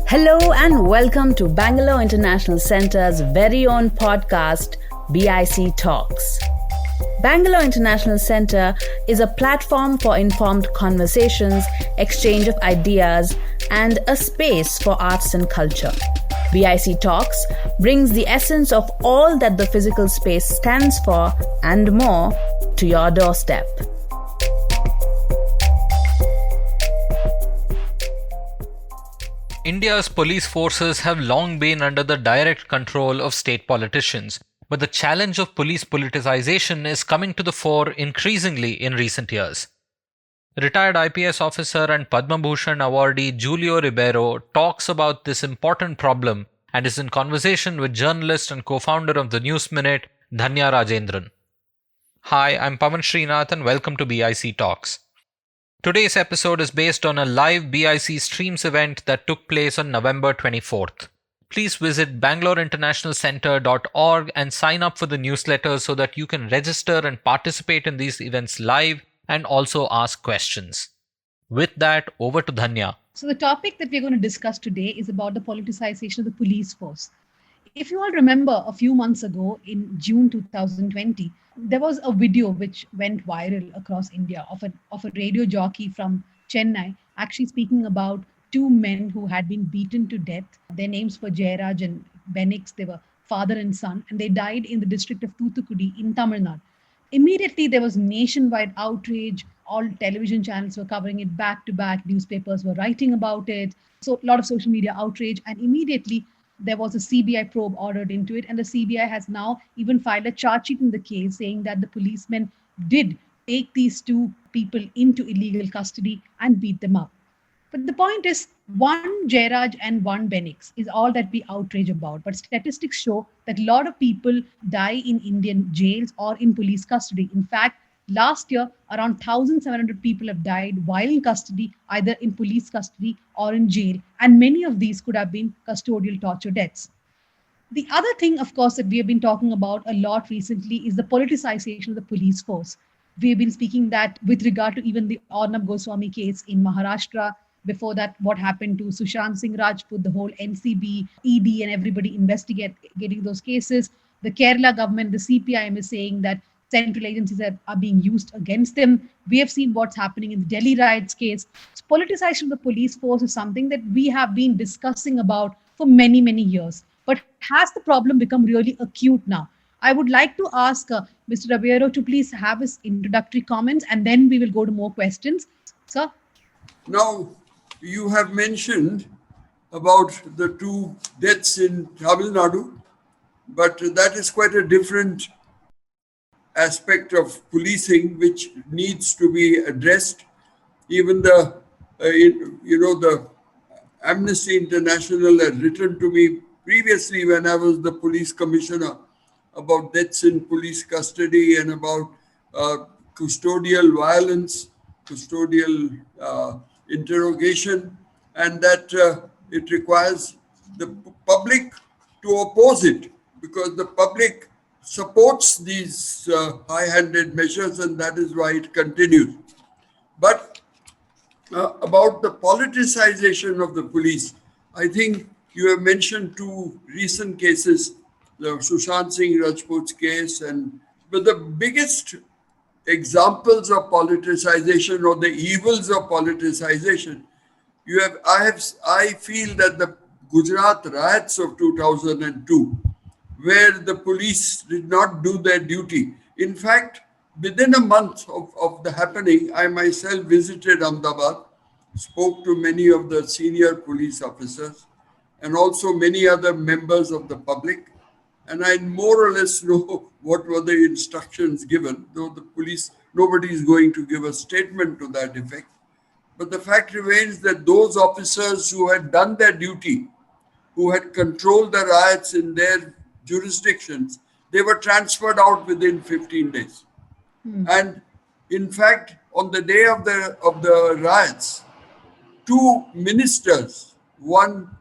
Hello and welcome to Bangalore International Centre's very own podcast, BIC Talks. Bangalore International Centre is a platform for informed conversations, exchange of ideas, and a space for arts and culture. BIC Talks brings the essence of all that the physical space stands for and more to your doorstep. India's police forces have long been under the direct control of state politicians, but the challenge of police politicization is coming to the fore increasingly in recent years. Retired IPS officer and Padma Bhushan awardee Julio Ribeiro talks about this important problem and is in conversation with journalist and co-founder of the News Minute, Dhanya Rajendran. Hi, I'm Pawan Srinath and welcome to BIC Talks. Today's episode is based on a live BIC Streams event that took place on November 24th. Please visit bangaloreinternationalcentre.org and sign up for the newsletter so that you can register and participate in these events live and also ask questions. With that, over to Dhanya. So the topic that we're going to discuss today is about the politicization of the police force. If you all remember, a few months ago in June 2020, there was a video which went viral across India of a radio jockey from Chennai actually speaking about two men who had been beaten to death. Their names were Jairaj and Benix. They were father and son, and they died in the district of Thoothukudi in Tamil Nadu. Immediately, there was nationwide outrage. All television channels were covering it back to back. Newspapers were writing about it. So a lot of social media outrage. And immediately, there was a CBI probe ordered into it. And the CBI has now even filed a charge sheet in the case saying that the policemen did take these two people into illegal custody and beat them up. But the point is, one Jairaj and one Benix is all that we outrage about. But statistics show that a lot of people die in Indian jails or in police custody. In fact, last year, around 1,700 people have died while in custody, either in police custody or in jail. And many of these could have been custodial torture deaths. The other thing, of course, that we have been talking about a lot recently is the politicization of the police force. We have been speaking that with regard to even the Arnab Goswami case in Maharashtra. Before that, what happened to Sushant Singh Rajput, the whole NCB, ED, and everybody investigating those cases. The Kerala government, the CPIM is saying that central agencies are being used against them. We have seen what's happening in the Delhi Riots case. So politicization of the police force is something that we have been discussing about for many, many years. But has the problem become really acute now? I would like to ask Mr. Ribeiro to please have his introductory comments, and then we will go to more questions. Sir? Now, you have mentioned about the two deaths in Tamil Nadu, but that is quite a different aspect of policing which needs to be addressed. Even the Amnesty International had written to me previously when I was the police commissioner about deaths in police custody and about custodial violence, custodial interrogation, and that it requires the public to oppose it because the public supports these high-handed measures, and that is why it continues. But about the politicization of the police, I think you have mentioned two recent cases, the Sushant Singh Rajput's case, but the biggest examples of politicization or the evils of politicization, I feel that the Gujarat riots of 2002, where the police did not do their duty. In fact, within a month of the happening, I myself visited Ahmedabad, spoke to many of the senior police officers and also many other members of the public. And I more or less know what were the instructions given, though the police, nobody is going to give a statement to that effect. But the fact remains that those officers who had done their duty, who had controlled the riots in their jurisdictions, they were transferred out within 15 days. And in fact, on the day of the riots, two ministers, one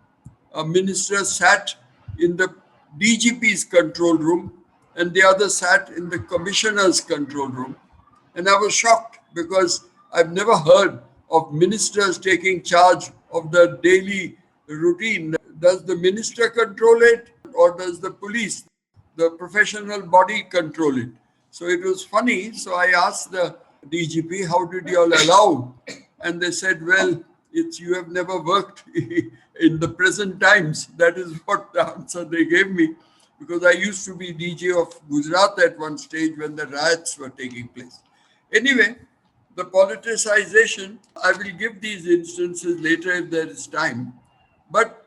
minister sat in the DGP's control room and the other sat in the commissioner's control room. And I was shocked because I've never heard of ministers taking charge of the daily routine. Does the minister control it or does the police, the professional body, control it? So it was funny. So I asked the DGP, how did you all allow? And they said, well, it's you have never worked in the present times. That is what the answer they gave me. Because I used to be DG of Gujarat at one stage when the riots were taking place. Anyway, the politicization, I will give these instances later if there is time. But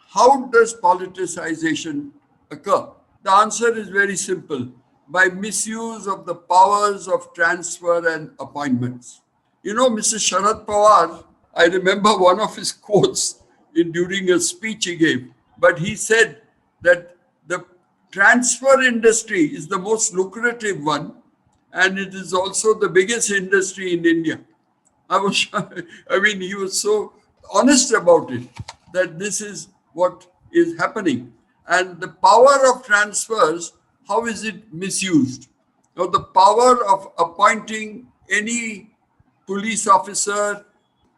how does politicization occur? The answer is very simple, by misuse of the powers of transfer and appointments. You know, Mr. Sharad Pawar, I remember one of his quotes during a speech he gave, but he said that the transfer industry is the most lucrative one and it is also the biggest industry in India. He was so honest about it that this is what is happening. And the power of transfers, how is it misused? Now, the power of appointing any police officer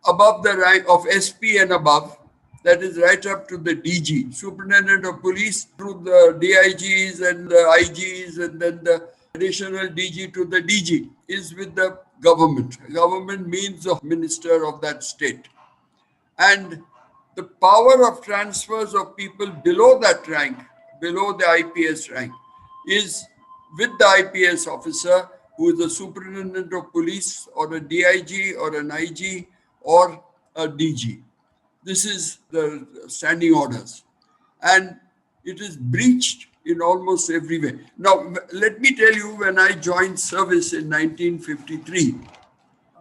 above the rank of SP and above, that is right up to the DG, Superintendent of Police, through the DIGs and the IGs, and then the additional DG to the DG, is with the government. Government means the minister of that state. And the power of transfers of people below that rank, below the IPS rank, is with the IPS officer who is the superintendent of police or a DIG or an IG or a DG. This is the standing orders. And it is breached in almost every way. Now, let me tell you, when I joined service in 1953,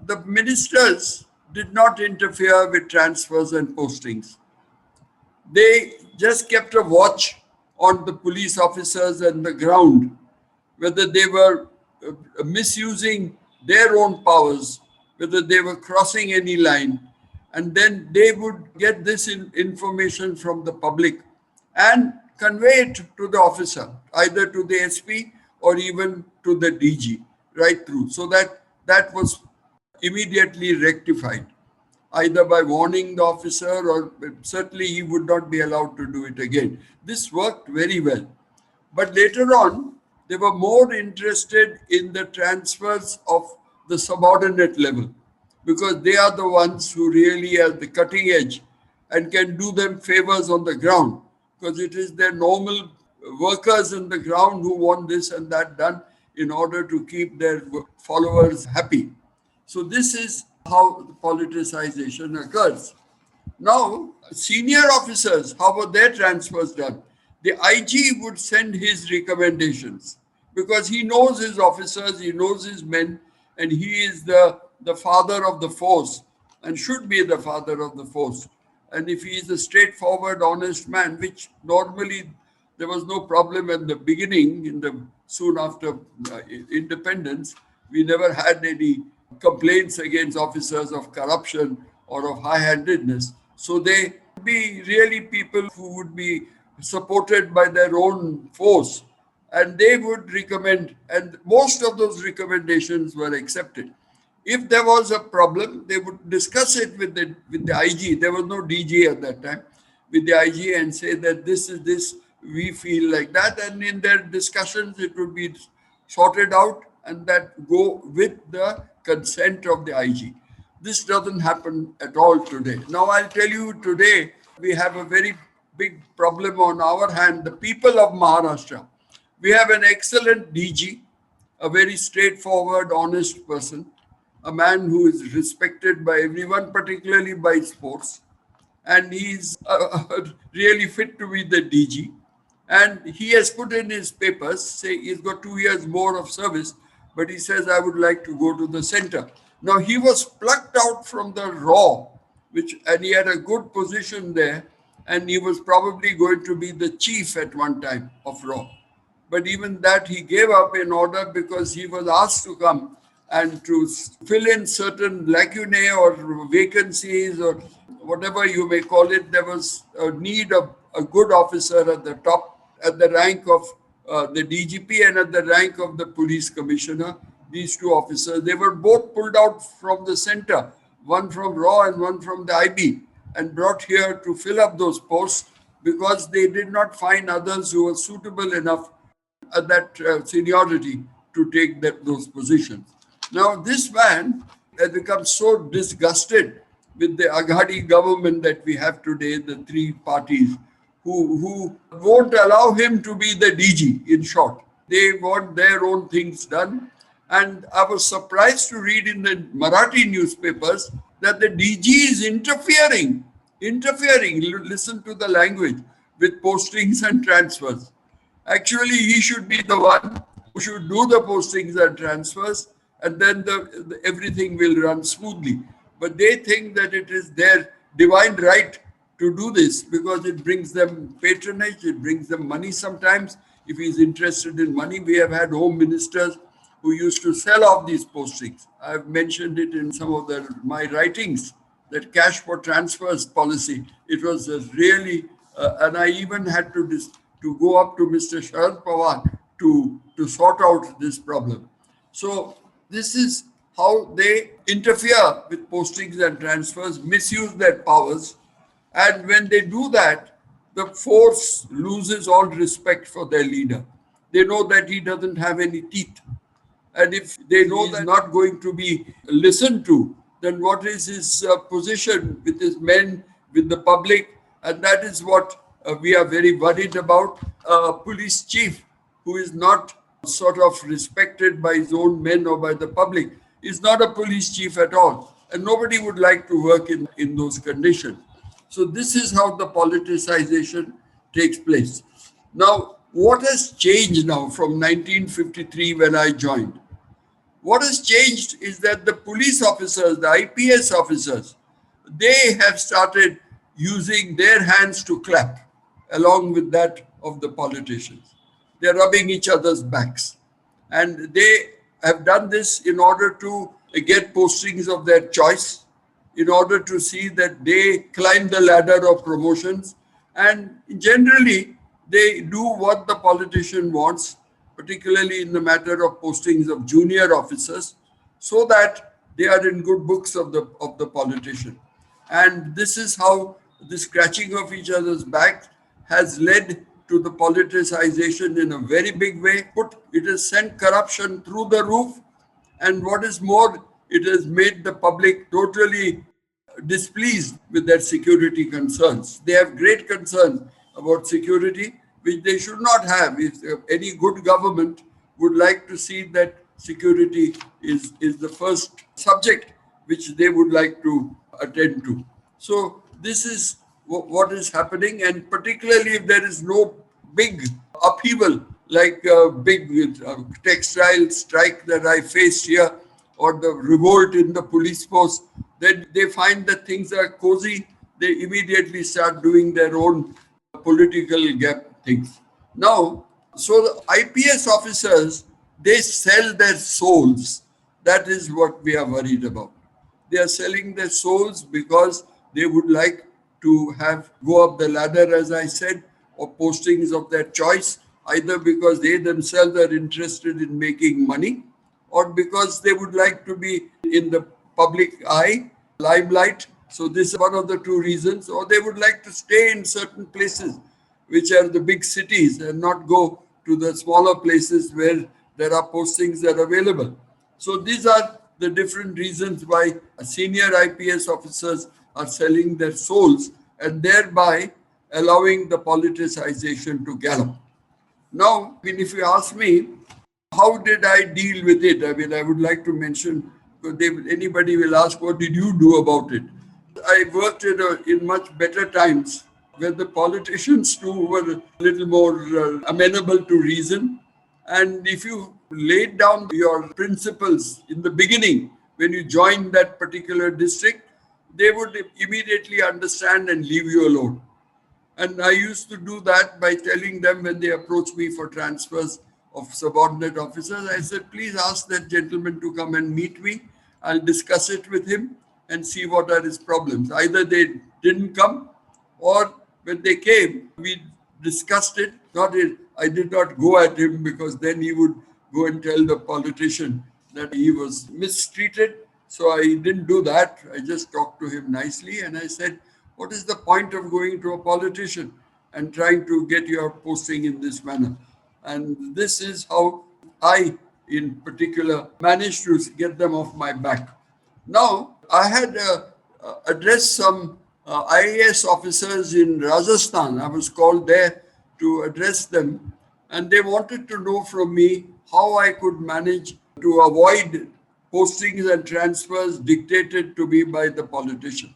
the ministers did not interfere with transfers and postings. They just kept a watch on the police officers and the ground, whether they were misusing their own powers, whether they were crossing any line, and then they would get this information from the public and convey it to the officer, either to the SP or even to the DG, right through. So that was immediately rectified, either by warning the officer or certainly he would not be allowed to do it again. This worked very well. But later on, they were more interested in the transfers of the subordinate level because they are the ones who really are the cutting edge and can do them favors on the ground because it is their normal workers on the ground who want this and that done in order to keep their followers happy. So this is how the politicization occurs. Now, senior officers, how were their transfers done? The IG would send his recommendations because he knows his officers, he knows his men, and he is the father of the force and should be the father of the force. And if he is a straightforward, honest man, which normally there was no problem at the beginning, soon after independence, we never had any complaints against officers of corruption or of high-handedness. So they would be really people who would be supported by their own force and they would recommend, and most of those recommendations were accepted. If there was a problem, they would discuss it with the IG. There was no DG at that time, with the IG and say that this is this, we feel like that. And in their discussions, it would be sorted out and that go with the consent of the IG. This doesn't happen at all today. Now, I'll tell you today, we have a very big problem on our hand, the people of Maharashtra. We have an excellent DG, a very straightforward, honest person, a man who is respected by everyone, particularly by sports. And he's really fit to be the DG. And he has put in his papers, say he's got 2 years more of service, but he says, I would like to go to the center. Now, he was plucked out from the raw, and he had a good position there, and he was probably going to be the chief at one time of raw. But even that he gave up in order because he was asked to come and to fill in certain lacunae or vacancies or whatever you may call it. There was a need of a good officer at the top, at the rank of the DGP and at the rank of the police commissioner these two officers. They were both pulled out from the center, one from RAW and one from the IB, and brought here to fill up those posts because they did not find others who were suitable enough at that seniority to take those positions. Now, this man has become so disgusted with the Aghadi government that we have today, the three parties, who won't allow him to be the DG, in short. They want their own things done. And I was surprised to read in the Marathi newspapers that the DG is interfering, listen to the language, with postings and transfers. Actually, he should be the one who should do the postings and transfers, and then everything will run smoothly. But they think that it is their divine right to do this because it brings them patronage, it brings them money sometimes. If he's interested in money, we have had home ministers who used to sell off these postings. I've mentioned it in some of my writings, that cash for transfers policy. It was really, and I even had to go up to Mr. Sharad Pawar to sort out this problem. So this is how they interfere with postings and transfers, misuse their powers. And when they do that, the force loses all respect for their leader. They know that he doesn't have any teeth. And if they know that he's not going to be listened to, then what is his position with his men, with the public? And that is what we are very worried about. A police chief who is not sort of respected by his own men or by the public is not a police chief at all. And nobody would like to work in those conditions. So this is how the politicization takes place. Now, what has changed now from 1953 when I joined? What has changed is that the police officers, the IPS officers, they have started using their hands to clap along with that of the politicians. They're rubbing each other's backs. And they have done this in order to get postings of their choice, in order to see that they climb the ladder of promotions. And generally, they do what the politician wants, particularly in the matter of postings of junior officers, so that they are in good books of the politician. And this is how the scratching of each other's back has led to the politicization in a very big way. It has sent corruption through the roof. And what is more, it has made the public totally displeased with their security concerns. They have great concerns about security, which they should not have. If any good government would like to see that security is the first subject which they would like to attend to. So this is what is happening, and particularly if there is no big upheaval like a big textile strike that I faced here, or the revolt in the police force, then they find that things are cozy. They immediately start doing their own political gap things. Now, so the IPS officers, they sell their souls. That is what we are worried about. They are selling their souls because they would like to go up the ladder, as I said, or postings of their choice, either because they themselves are interested in making money, or because they would like to be in the public eye, limelight. So this is one of the two reasons. Or they would like to stay in certain places, which are the big cities, and not go to the smaller places where there are postings that are available. So these are the different reasons why senior IPS officers are selling their souls and thereby allowing the politicization to gallop. Now, if you ask me, how did I deal with it? I mean, I would like to mention, anybody will ask, what did you do about it? I worked in much better times where the politicians too were a little more amenable to reason. And if you laid down your principles in the beginning, when you joined that particular district, they would immediately understand and leave you alone. And I used to do that by telling them when they approach me for transfers of subordinate officers, I said, please ask that gentleman to come and meet me. I'll discuss it with him and see what are his problems. Either they didn't come, or when they came, we discussed it. I did not go at him, because then he would go and tell the politician that he was mistreated. So I didn't do that. I just talked to him nicely and I said, what is the point of going to a politician and trying to get your posting in this manner? And this is how I, in particular, managed to get them off my back. Now, I had addressed some IAS officers in Rajasthan. I was called there to address them, and they wanted to know from me how I could manage to avoid postings and transfers dictated to me by the politician.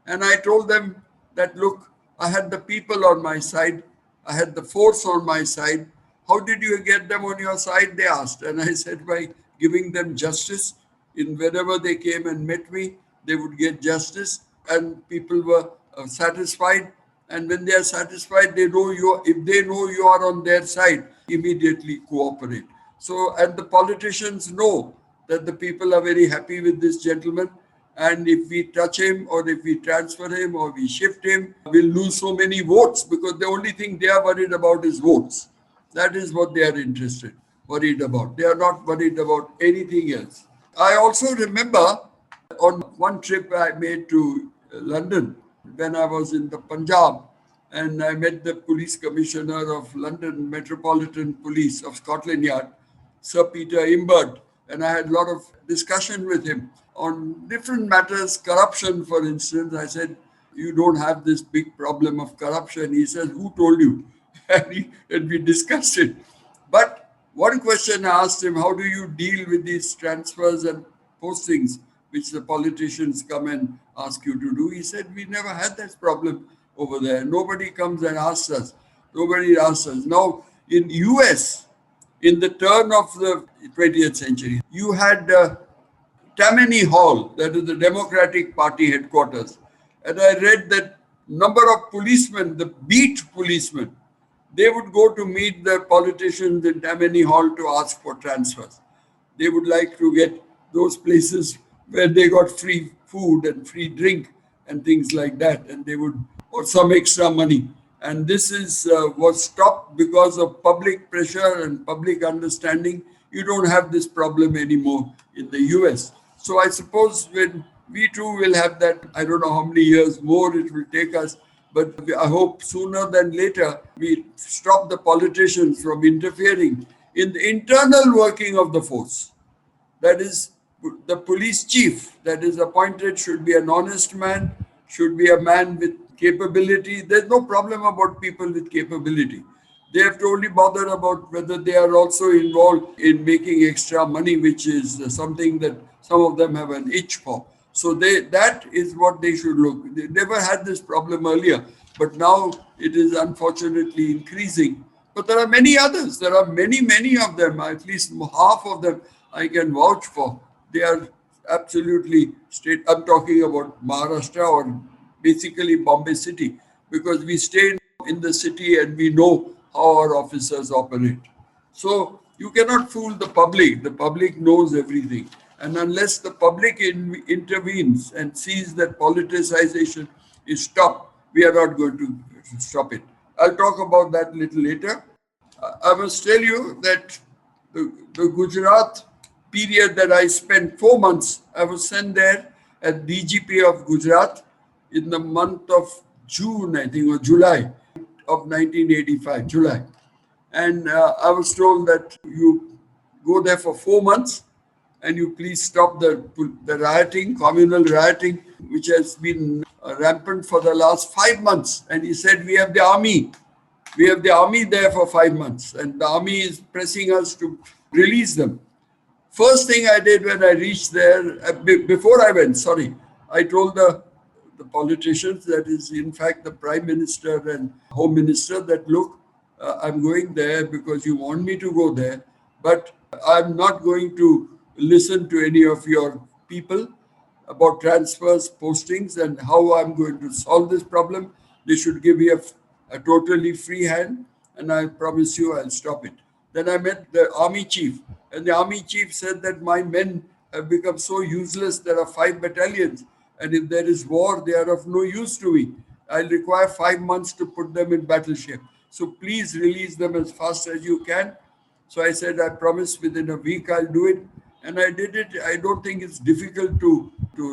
And I told them that, look, I had the people on my side, I had the force on my side. How did you get them on your side? They asked. And I said, by giving them justice. In wherever they came and met me, they would get justice, and people were satisfied. And when they are satisfied, they know you. If they know you are on their side, immediately cooperate. So, and the politicians know that the people are very happy with this gentleman. And if we touch him or if we transfer him or we shift him, we'll lose so many votes, because the only thing they are worried about is votes. That is what they are worried about. They are not worried about anything else. I also remember on one trip I made to London when I was in the Punjab, and I met the police commissioner of London Metropolitan Police of Scotland Yard, Sir Peter Imbert, and I had a lot of discussion with him on different matters, corruption, for instance. I said, you don't have this big problem of corruption. He said, who told you? And we discussed it. But one question I asked him, how do you deal with these transfers and postings which the politicians come and ask you to do? He said, we never had that problem over there. Nobody comes and asks us. Nobody asks us. Now, in US, in the turn of the 20th century, you had Tammany Hall, that is the Democratic Party headquarters. And I read that number of policemen, the beat policemen, they would go to meet the politicians in Tammany Hall to ask for transfers. They would like to get those places where they got free food and free drink and things like that, and they would, or some extra money. And this was stopped because of public pressure and public understanding. You don't have this problem anymore in the US. So I suppose when we too will have that, I don't know how many years more it will take us, but I hope sooner than later we stop the politicians from interfering in the internal working of the force. That is, the police chief that is appointed should be an honest man, should be a man with capability. There's no problem about people with capability. They have to only bother about whether they are also involved in making extra money, which is something that some of them have an itch for. So that is what they should look. They never had this problem earlier, but now it is unfortunately increasing. But there are many others. There are many of them. At least half of them I can vouch for. They are absolutely straight. I'm talking about Maharashtra or basically Bombay City, because we stay in the city and we know how our officers operate. So you cannot fool the public. The public knows everything. And unless the public intervenes and sees that politicization is stopped, we are not going to stop it. I'll talk about that a little later. I must tell you that the Gujarat period that I spent 4 months, I was sent there as DGP of Gujarat in the month of June, I think, or July of 1985, July. And I was told that you go there for 4 months and you please stop the rioting, communal rioting, which has been rampant for the last 5 months. And he said, we have the army. We have the army there for 5 months, and the army is pressing us to release them. First thing I did when I reached there, before I went, I told the politicians, that is in fact the Prime Minister and Home Minister, that look, I'm going there because you want me to go there, but I'm not going to listen to any of your people about transfers, postings, and how I'm going to solve this problem. They should give me a totally free hand, and I promise you I'll stop it. Then I met the army chief, and the army chief said that my men have become so useless. There are 5 battalions, and if there is war, they are of no use to me. I'll require 5 months to put them in battle shape. So please release them as fast as you can. So I said, I promise within a week I'll do it. And I did it. I don't think it's difficult to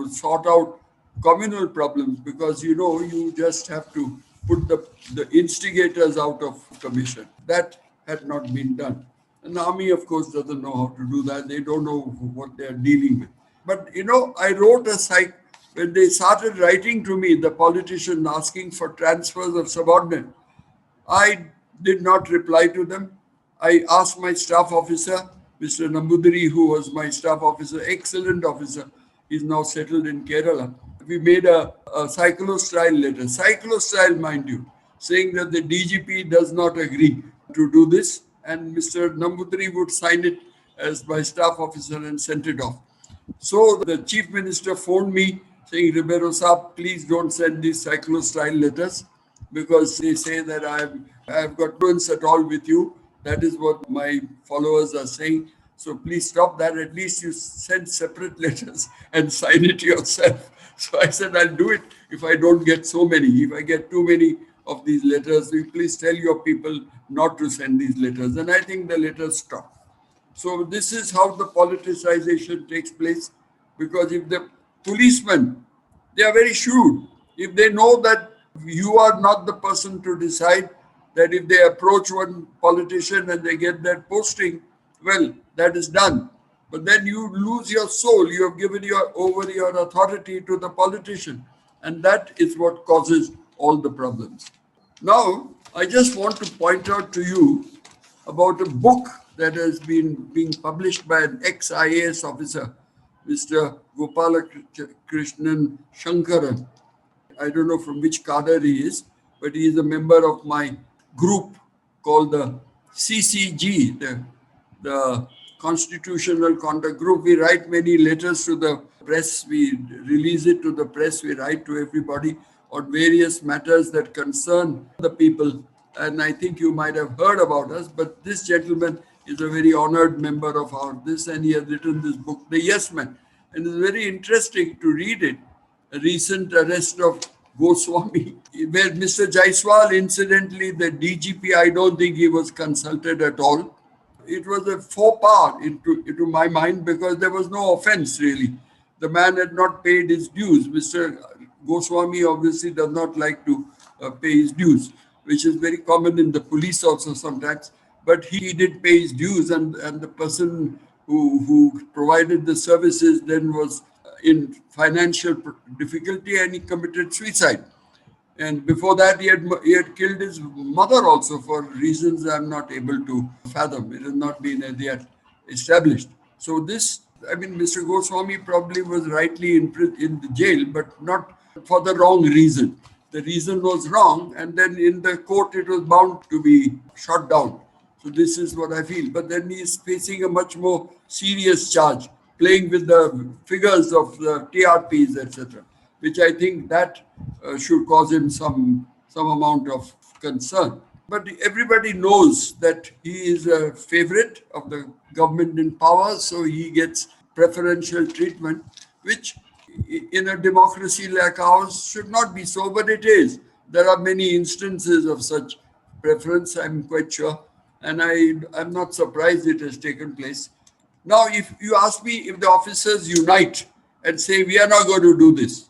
sort out communal problems, because you just have to put the instigators out of commission. That had not been done. And the army, of course, doesn't know how to do that. They don't know what they're dealing with. But I wrote when they started writing to me, the politicians asking for transfers of subordinate, I did not reply to them. I asked my staff officer, Mr. Nambudiri, who was my staff officer, excellent officer. He's now settled in Kerala. We made a cyclostyle letter, cyclostyle, mind you, saying that the DGP does not agree to do this, and Mr. Nambudiri would sign it as my staff officer and sent it off. So the chief minister phoned me saying, Ribeiro Saab, please don't send these cyclostyle letters, because they say that I've got influence at all with you. That is what my followers are saying. So please stop that. At least you send separate letters and sign it yourself. So I said, I'll do it if I don't get so many. If I get too many of these letters, you please tell your people not to send these letters. And I think the letters stopped. So this is how the politicization takes place, because if the policemen, they are very shrewd. If they know that you are not the person to decide, that if they approach one politician and they get that posting, well, that is done. But then you lose your soul. You have given over your authority to the politician. And that is what causes all the problems. Now, I just want to point out to you about a book that has been being published by an ex-IAS officer, Mr. Gopalakrishnan Shankaran. I don't know from which cadre he is, but he is a member of my group called the CCG, the Constitutional Conduct Group. We write many letters to the press. We release it to the press. We write to everybody on various matters that concern the people. And I think you might have heard about us, but this gentleman is a very honored member of this, and he has written this book, The Yes Man. And it's very interesting to read it. A recent arrest of Goswami, where Mr. Jaiswal, incidentally, the DGP, I don't think he was consulted at all. It was a faux pas into my mind, because there was no offense really. The man had not paid his dues. Mr. Goswami obviously does not like to pay his dues, which is very common in the police also sometimes. But he did pay his dues, and the person who provided the services then was in financial difficulty, and he committed suicide. And before that, he had killed his mother also, for reasons I'm not able to fathom. It has not been as yet established. So Mr. Goswami probably was rightly in the jail, but not for the wrong reason. The reason was wrong, and then in the court it was bound to be shot down. So this is what I feel. But then he is facing a much more serious charge, playing with the figures of the TRPs, etc., which I think that should cause him some amount of concern. But everybody knows that he is a favorite of the government in power, so he gets preferential treatment, which in a democracy like ours should not be so, but it is. There are many instances of such preference, I'm quite sure, and I'm not surprised it has taken place. Now, if you ask me if the officers unite and say, we are not going to do this,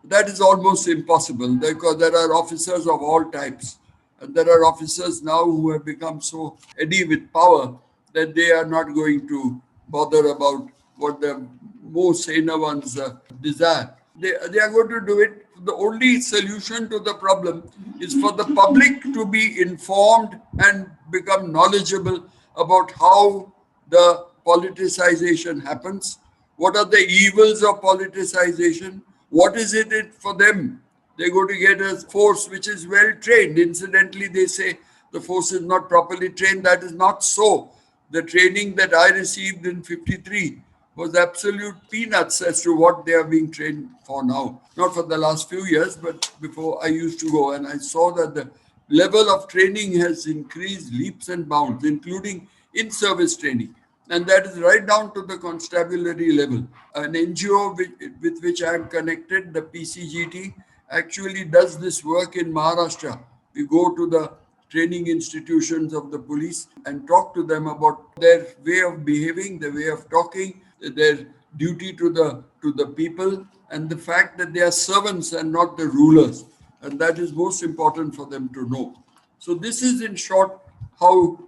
that is almost impossible, because there are officers of all types. And there are officers now who have become so heady with power that they are not going to bother about what the more saner ones desire. They are going to do it. The only solution to the problem is for the public to be informed and become knowledgeable about how the politicization happens. What are the evils of politicization? What is it for them? They're going to get a force which is well trained. Incidentally, they say the force is not properly trained. That is not so. The training that I received in 53 was absolute peanuts as to what they are being trained for now. Not for the last few years, but before I used to go. And I saw that the level of training has increased leaps and bounds, including in-service training. And that is right down to the constabulary level. An NGO with which I am connected, the PCGT, actually does this work in Maharashtra. We go to the training institutions of the police and talk to them about their way of behaving, their way of talking, their duty to the people, and the fact that they are servants and not the rulers. And that is most important for them to know. So this is in short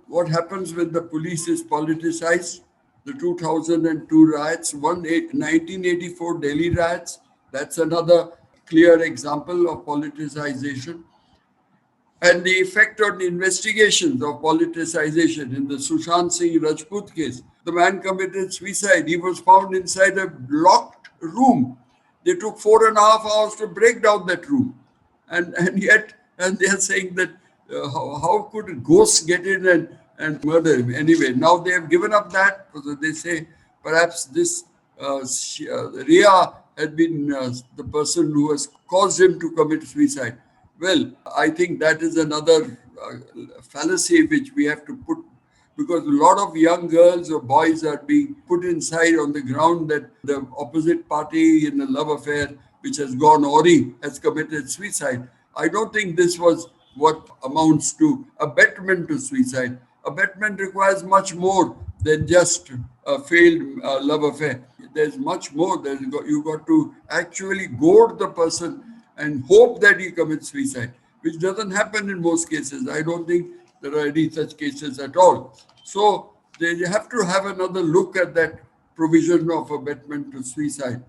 what happens when the police is politicized. The 2002 riots, 1984 Delhi riots, that's another clear example of politicization. And the effect on the investigations of politicization in the Sushant Singh Rajput case. The man committed suicide. He was found inside a locked room. They took 4.5 hours to break down that room. And yet they are saying that how could ghosts get in and murder him? Anyway, now they have given up that because they say perhaps this Ria had been the person who has caused him to commit suicide. Well, I think that is another fallacy which we have to put, because a lot of young girls or boys are being put inside on the ground that the opposite party in a love affair which has gone awry has committed suicide. I don't think this was what amounts to abetment to suicide. Abetment requires much more than just a failed love affair. There's much more. You got to actually goad the person and hope that he commits suicide, which doesn't happen in most cases. I don't think there are any such cases at all. So they have to have another look at that provision of abetment to suicide.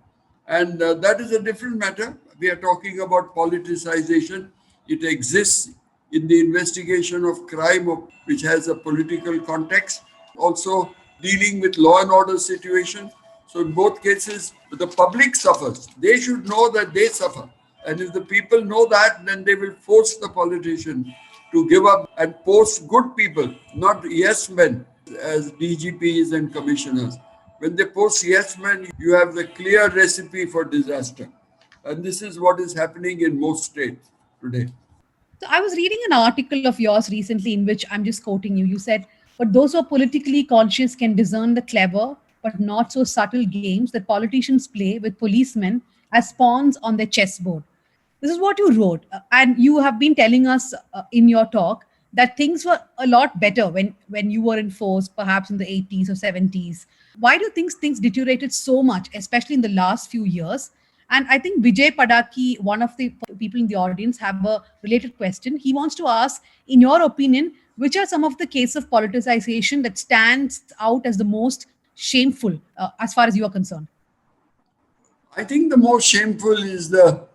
And that is a different matter. We are talking about politicization. It exists in the investigation of crime which has a political context. Also dealing with law and order situations. So in both cases, the public suffers. They should know that they suffer. And if the people know that, then they will force the politician to give up and post good people, not yes men as DGPs and commissioners. When they post yes men, you have the clear recipe for disaster. And this is what is happening in most states today. So I was reading an article of yours recently in which I'm just quoting you. You said, but those who are politically conscious can discern the clever but not so subtle games that politicians play with policemen as pawns on their chessboard. This is what you wrote. And you have been telling us in your talk that things were a lot better when you were in force, perhaps in the 80s or 70s. Why do you think things deteriorated so much, especially in the last few years? And I think Vijay Padaki, one of the people in the audience, have a related question. He wants to ask, in your opinion, which are some of the cases of politicization that stands out as the most shameful as far as you are concerned? I think the most shameful is the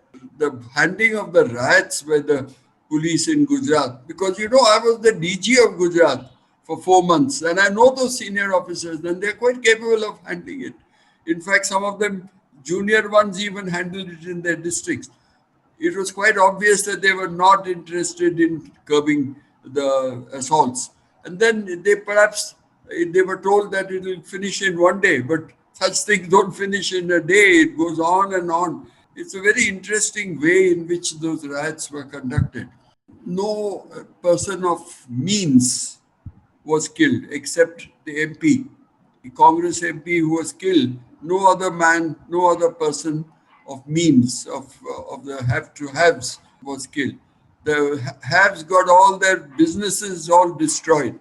handling of the riots by the police in Gujarat. Because, I was the DG of Gujarat for 4 months and I know those senior officers and they're quite capable of handling it. In fact, some of them, junior ones, even handled it in their districts. It was quite obvious that they were not interested in curbing the assaults. And then they were told that it will finish in one day, but such things don't finish in a day. It goes on and on. It's a very interesting way in which those riots were conducted. No person of means was killed except the MP, the Congress MP who was killed. No other man, no other person of means, of the have-to-haves was killed. The haves got all their businesses all destroyed.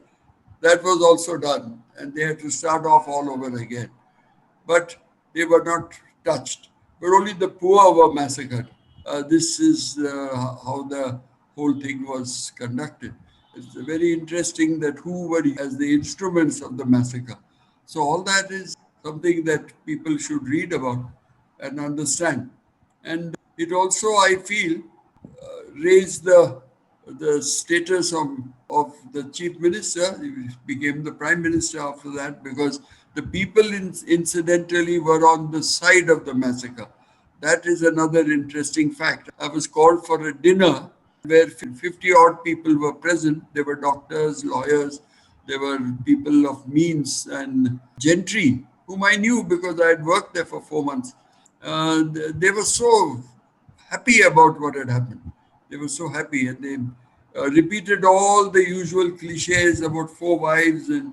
That was also done, and they had to start off all over again. But they were not touched. But only the poor were massacred. This is how the whole thing was conducted. It's very interesting that who were as the instruments of the massacre. So all that is something that people should read about and understand. And it also, I feel, raised the status of the chief minister. He became the prime minister after that because the people incidentally were on the side of the massacre. That is another interesting fact. I was called for a dinner where 50 odd people were present. There were doctors, lawyers, there were people of means and gentry whom I knew because I had worked there for 4 months. They were so happy about what had happened. They were so happy and they repeated all the usual cliches about 4 wives and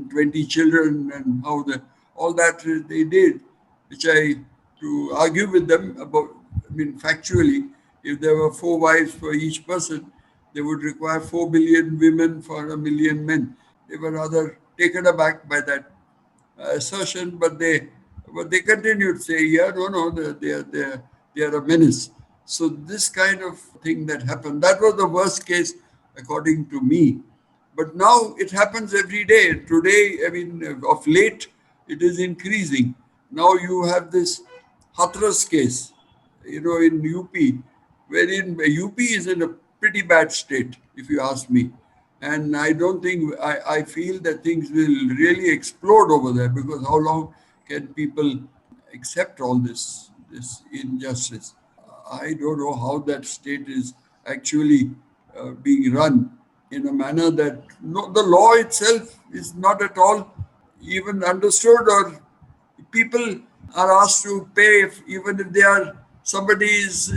20 children and all that they did, which to argue with them about, factually, if there were 4 wives for each person, they would require 4 billion women for a million men. They were rather taken aback by that assertion, but they continued to say, yeah, no, they are a menace. So this kind of thing that happened, that was the worst case according to me. But now it happens every day. Today, I mean, of late, it is increasing. Now you have this Hathras case, in UP, wherein UP is in a pretty bad state, if you ask me. And I don't think, I feel that things will really explode over there, because how long can people accept all this injustice? I don't know how that state is actually being run in a manner that the law itself is not at all even understood, or people are asked to pay even if they are somebody is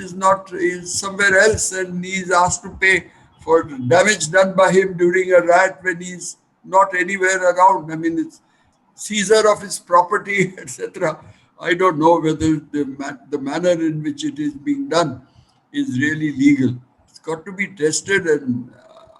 somewhere else and he's asked to pay for damage done by him during a riot when he's not anywhere around. I mean, it's seizure of his property, etc. I don't know whether the manner in which it is being done is really legal. It's got to be tested, and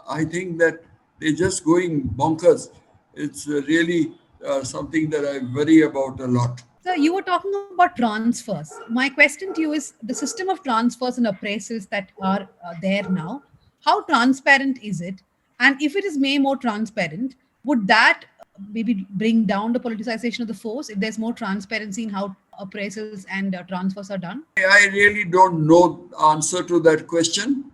I think that they're just going bonkers. It's really something that I worry about a lot. So you were talking about transfers. My question to you is the system of transfers and appraisals that are there now. How transparent is it? And if it is made more transparent, would that maybe bring down the politicization of the force if there's more transparency in how appraisals and transfers are done? I really don't know the answer to that question.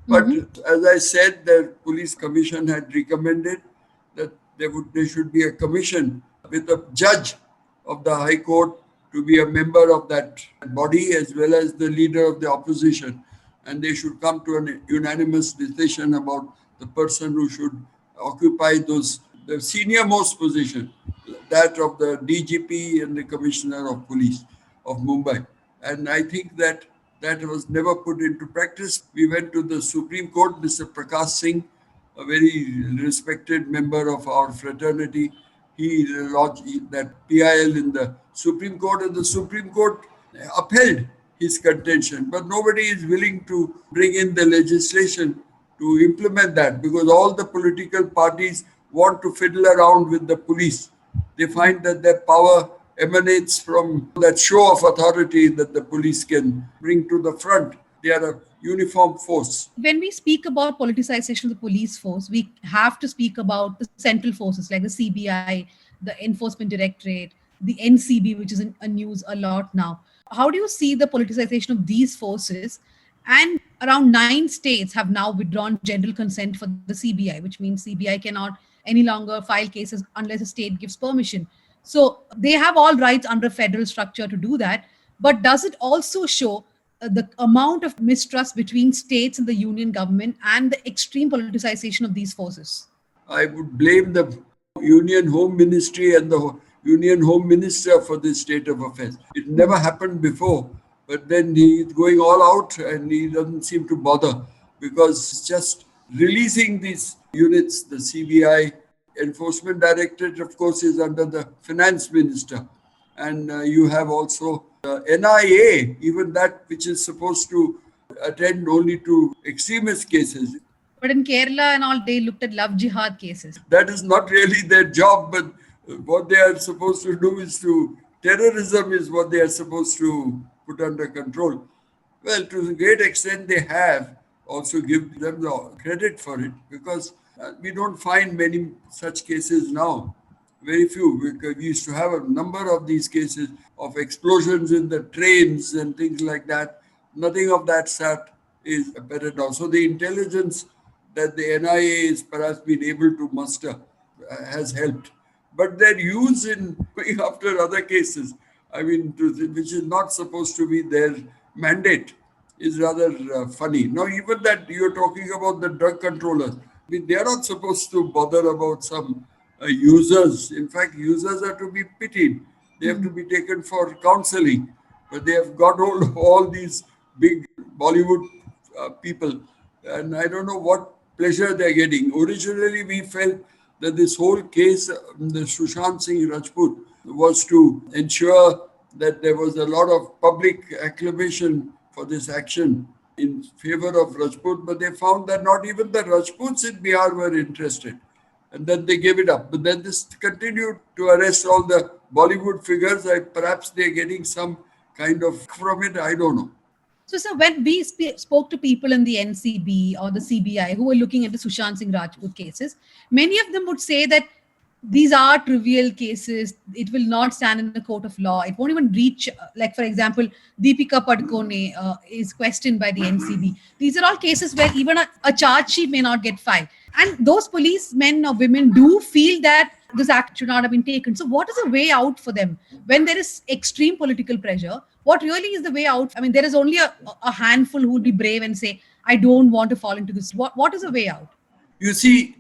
But as I said, the police commission had recommended that there should be a commission with a judge of the High Court to be a member of that body, as well as the leader of the opposition. And they should come to an unanimous decision about the person who should occupy the senior most position, that of the DGP and the Commissioner of Police of Mumbai. And I think that was never put into practice. We went to the Supreme Court. Mr. Prakash Singh, a very respected member of our fraternity, he lodged that PIL in the Supreme Court, and the Supreme Court upheld his contention. But nobody is willing to bring in the legislation to implement that, because all the political parties want to fiddle around with the police. They find that their power emanates from that show of authority that the police can bring to the front. They are a uniform force. When we speak about politicization of the police force, we have to speak about the central forces like the CBI, the Enforcement Directorate, the NCB, which is in news a lot now. How do you see the politicization of these forces? And around 9 states have now withdrawn general consent for the CBI, which means CBI cannot any longer file cases unless a state gives permission. So they have all rights under federal structure to do that. But does it also show the amount of mistrust between states and the union government and the extreme politicization of these forces? I would blame the Union Home Ministry and the Union Home Minister for this state of affairs. It never happened before, but then he's going all out and he doesn't seem to bother, because it's just releasing these units. The CBI Enforcement Directorate, of course, is under the Finance Minister. And you have also NIA, even that which is supposed to attend only to extremist cases. But in Kerala and all, they looked at love jihad cases. That is not really their job, but what they are supposed to do is terrorism is what they are supposed to put under control. Well, to a great extent, they have also give them the credit for it, because we don't find many such cases now. Very few, because we used to have a number of these cases of explosions in the trains and things like that. Nothing of that sort is apparent now. So the intelligence that the NIA is perhaps been able to muster has helped. But their use in going after other cases, I mean, which is not supposed to be their mandate, is rather funny. Now, even that you're talking about the drug controllers, I mean, they are not supposed to bother about some users. In fact, users are to be pitied. They have to be taken for counseling. But they have got hold of all these big Bollywood people. And I don't know what pleasure they're getting. Originally, we felt that this whole case, the Sushant Singh Rajput, was to ensure that there was a lot of public acclamation for this action in favor of Rajput, but they found that not even the Rajputs in Bihar were interested. And then they gave it up. But then this continued to arrest all the Bollywood figures. Perhaps they're getting some kind of from it. I don't know. So, sir, when we spoke to people in the NCB or the CBI who were looking at the Sushant Singh Rajput cases, many of them would say that these are trivial cases. It will not stand in the court of law. It won't even reach, like, for example, Deepika Padukone is questioned by the NCB. These are all cases where even a charge sheet may not get filed. And those policemen or women do feel that this act should not have been taken. So, what is a way out for them when there is extreme political pressure? What really is the way out? I mean, there is only a handful who would be brave and say, I don't want to fall into this. What is a way out? You see,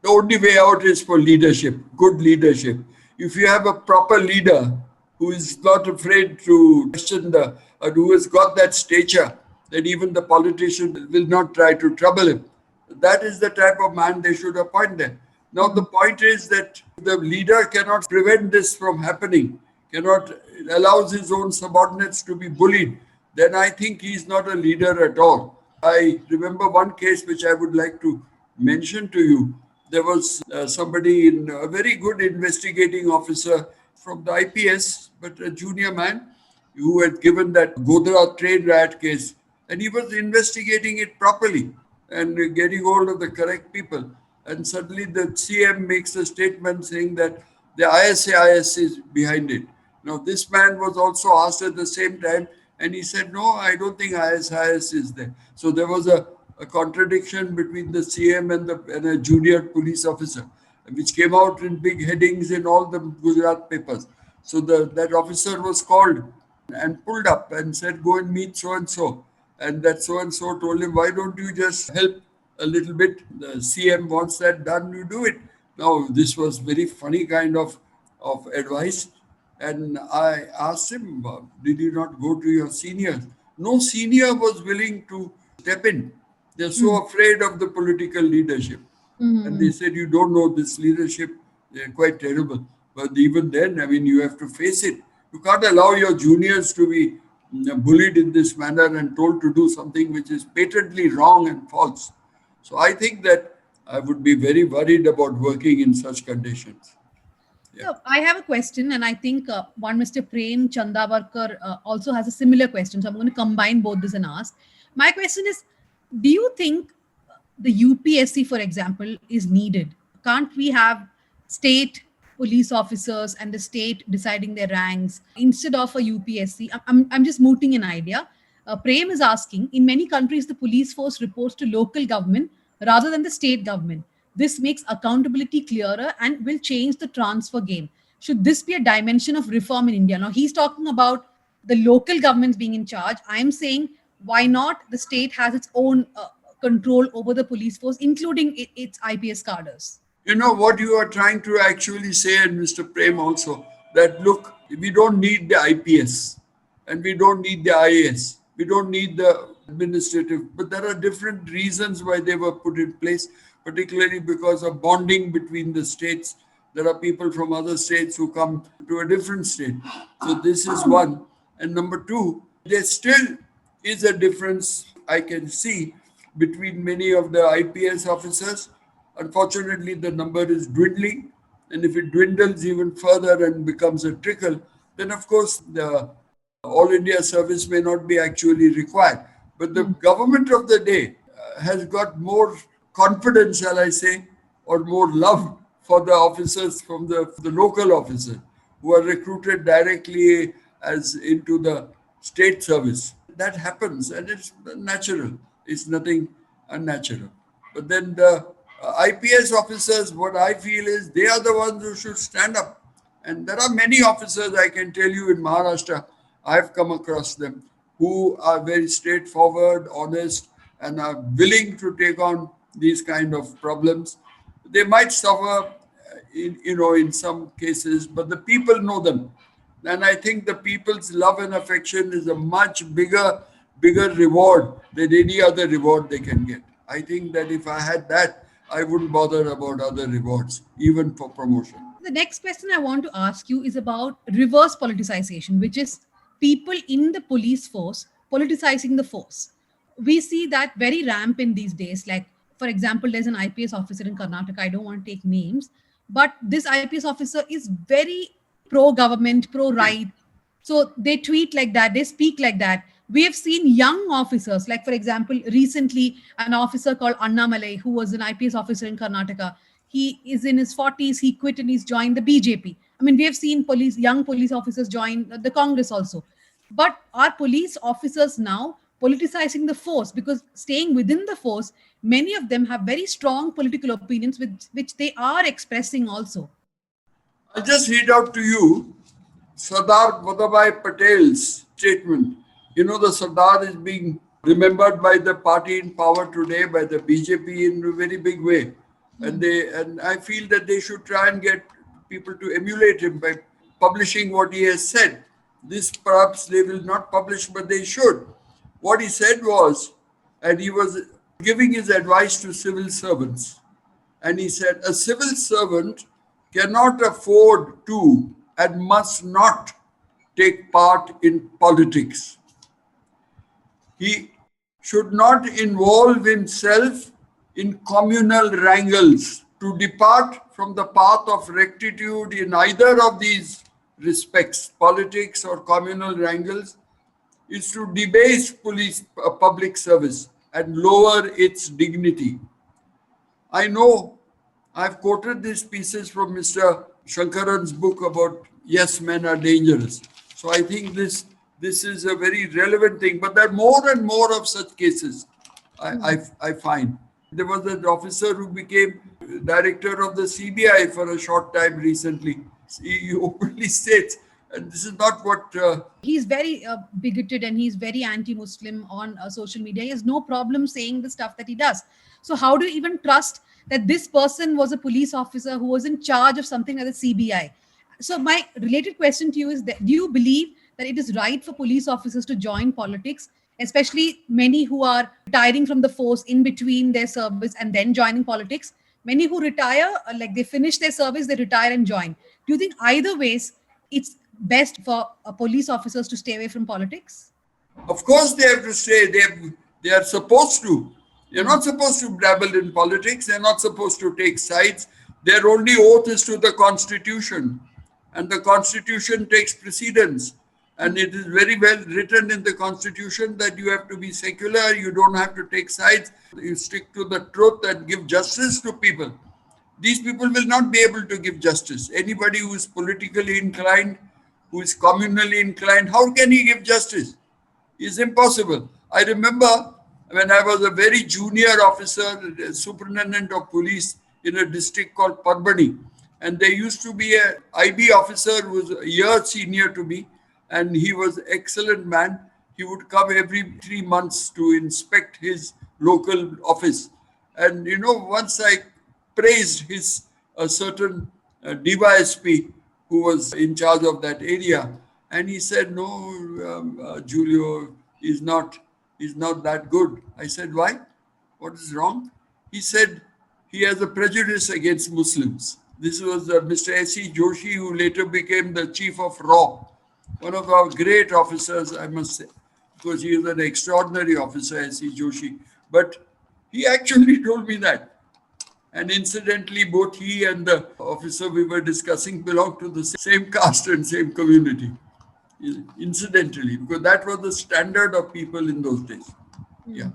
the only way out is for leadership, good leadership. If you have a proper leader who is not afraid to question who has got that stature, that even the politician will not try to trouble him. That is the type of man they should appoint there. Now, the point is that the leader cannot prevent this from happening, cannot allows his own subordinates to be bullied, then I think he's not a leader at all. I remember one case which I would like to mention to you. There was somebody, a very good investigating officer from the IPS, but a junior man who had given that Godhra train riot case, and he was investigating it properly and getting hold of the correct people. And suddenly the CM makes a statement saying that the ISIS is behind it. Now, this man was also asked at the same time, and he said, no, I don't think ISIS is there. So there was a contradiction between the CM and a junior police officer, which came out in big headings in all the Gujarat papers. So that officer was called and pulled up and said, go and meet so-and-so. And that so-and-so told him, why don't you just help a little bit? The CM wants that done, you do it. Now, this was very funny kind of advice. And I asked him, did you not go to your seniors? No senior was willing to step in. They're so afraid of the political leadership. And they said, you don't know this leadership. They're quite terrible. But even then, I mean, you have to face it. You can't allow your juniors to be bullied in this manner and told to do something which is patently wrong and false. So I think that I would be very worried about working in such conditions. Yeah. So I have a question, and I think one Mr. Prem Chandavarkar also has a similar question. So I'm going to combine both this and ask. My question is, do you think the UPSC, for example, is needed? Can't we have state police officers and the state deciding their ranks instead of a UPSC? I'm just mooting an idea. Prem is asking, in many countries, the police force reports to local government rather than the state government. This makes accountability clearer and will change the transfer game. Should this be a dimension of reform in India? Now, he's talking about the local governments being in charge. I'm saying, why not the state has its own control over the police force, including its IPS cadres? You know what you are trying to actually say, and Mr. Prem also, that look, we don't need the IPS and we don't need the IAS. We don't need the administrative, but there are different reasons why they were put in place, particularly because of bonding between the states. There are people from other states who come to a different state. So this is one. And number two, there still is a difference I can see between many of the IPS officers. Unfortunately, the number is dwindling. And if it dwindles even further and becomes a trickle, then of course the All India service may not be actually required. But the government of the day has got more confidence, shall I say, or more love for the officers from the local officers who are recruited directly as into the state service. That happens and it's natural. It's nothing unnatural. But then the IPS officers, what I feel is they are the ones who should stand up. And there are many officers, I can tell you, in Maharashtra, I've come across them, who are very straightforward, honest, and are willing to take on these kind of problems. They might suffer, in some cases, but the people know them. And I think the people's love and affection is a much bigger reward than any other reward they can get. I think that if I had that, I wouldn't bother about other rewards, even for promotion. The next question I want to ask you is about reverse politicization, which is people in the police force politicizing the force. we see that very rampant these days. Like, for example, there's an IPS officer in Karnataka. I don't want to take names, but this IPS officer is very pro government, pro right. So they tweet like that, they speak like that. We have seen young officers, like, for example, recently an officer called Annamalai, who was an IPS officer in Karnataka. He is in his 40s, he quit and he's joined the BJP. I mean, we have seen young police officers join the Congress also. But are police officers now politicizing the force? Because staying within the force, many of them have very strong political opinions, which they are expressing also. I'll just read out to you Sardar Vallabhbhai Patel's statement. You know, the Sardar is being remembered by the party in power today, by the BJP in a very big way. And I feel that they should try and get people to emulate him by publishing what he has said. This perhaps they will not publish, but they should. What he said was, and he was giving his advice to civil servants. And he said, a civil servant cannot afford to and must not take part in politics. He should not involve himself in communal wrangles. To depart from the path of rectitude in either of these respects, politics or communal wrangles, is to debase public service and lower its dignity. I know I've quoted these pieces from Mr. Shankaran's book about Yes, Men Are Dangerous. So I think this is a very relevant thing. But there are more and more of such cases, I find. There was an officer who became director of the CBI for a short time recently. He openly states, and this is not what... He's very bigoted and he's very anti-Muslim on social media. He has no problem saying the stuff that he does. So how do you even trust that this person was a police officer who was in charge of something like the CBI? So my related question to you is that, do you believe that it is right for police officers to join politics, especially many who are retiring from the force in between their service and then joining politics? Many who retire, like they finish their service, they retire and join. Do you think either ways it's best for police officers to stay away from politics? Of course they have to stay. They are supposed to. They're not supposed to dabble in politics. They're not supposed to take sides. Their only oath is to the Constitution. And the Constitution takes precedence. And it is very well written in the Constitution that you have to be secular, you don't have to take sides, you stick to the truth and give justice to people. These people will not be able to give justice. Anybody who is politically inclined, who is communally inclined, how can he give justice? It's impossible. I remember when I was a very junior officer, superintendent of police in a district called Padma, and there used to be an IB officer who was a year senior to me, and he was an excellent man. He would come every 3 months to inspect his local office. And, you know, once I praised a certain DYSP who was in charge of that area, and he said, no, Julio is not that good. I said, why? What is wrong? He said, he has a prejudice against Muslims. This was Mr. S.E. Joshi, who later became the chief of RAW. One of our great officers, I must say, because he is an extraordinary officer, S.C. Joshi. But he actually told me that. And incidentally, both he and the officer we were discussing belonged to the same caste and same community. Incidentally, because that was the standard of people in those days. Yeah.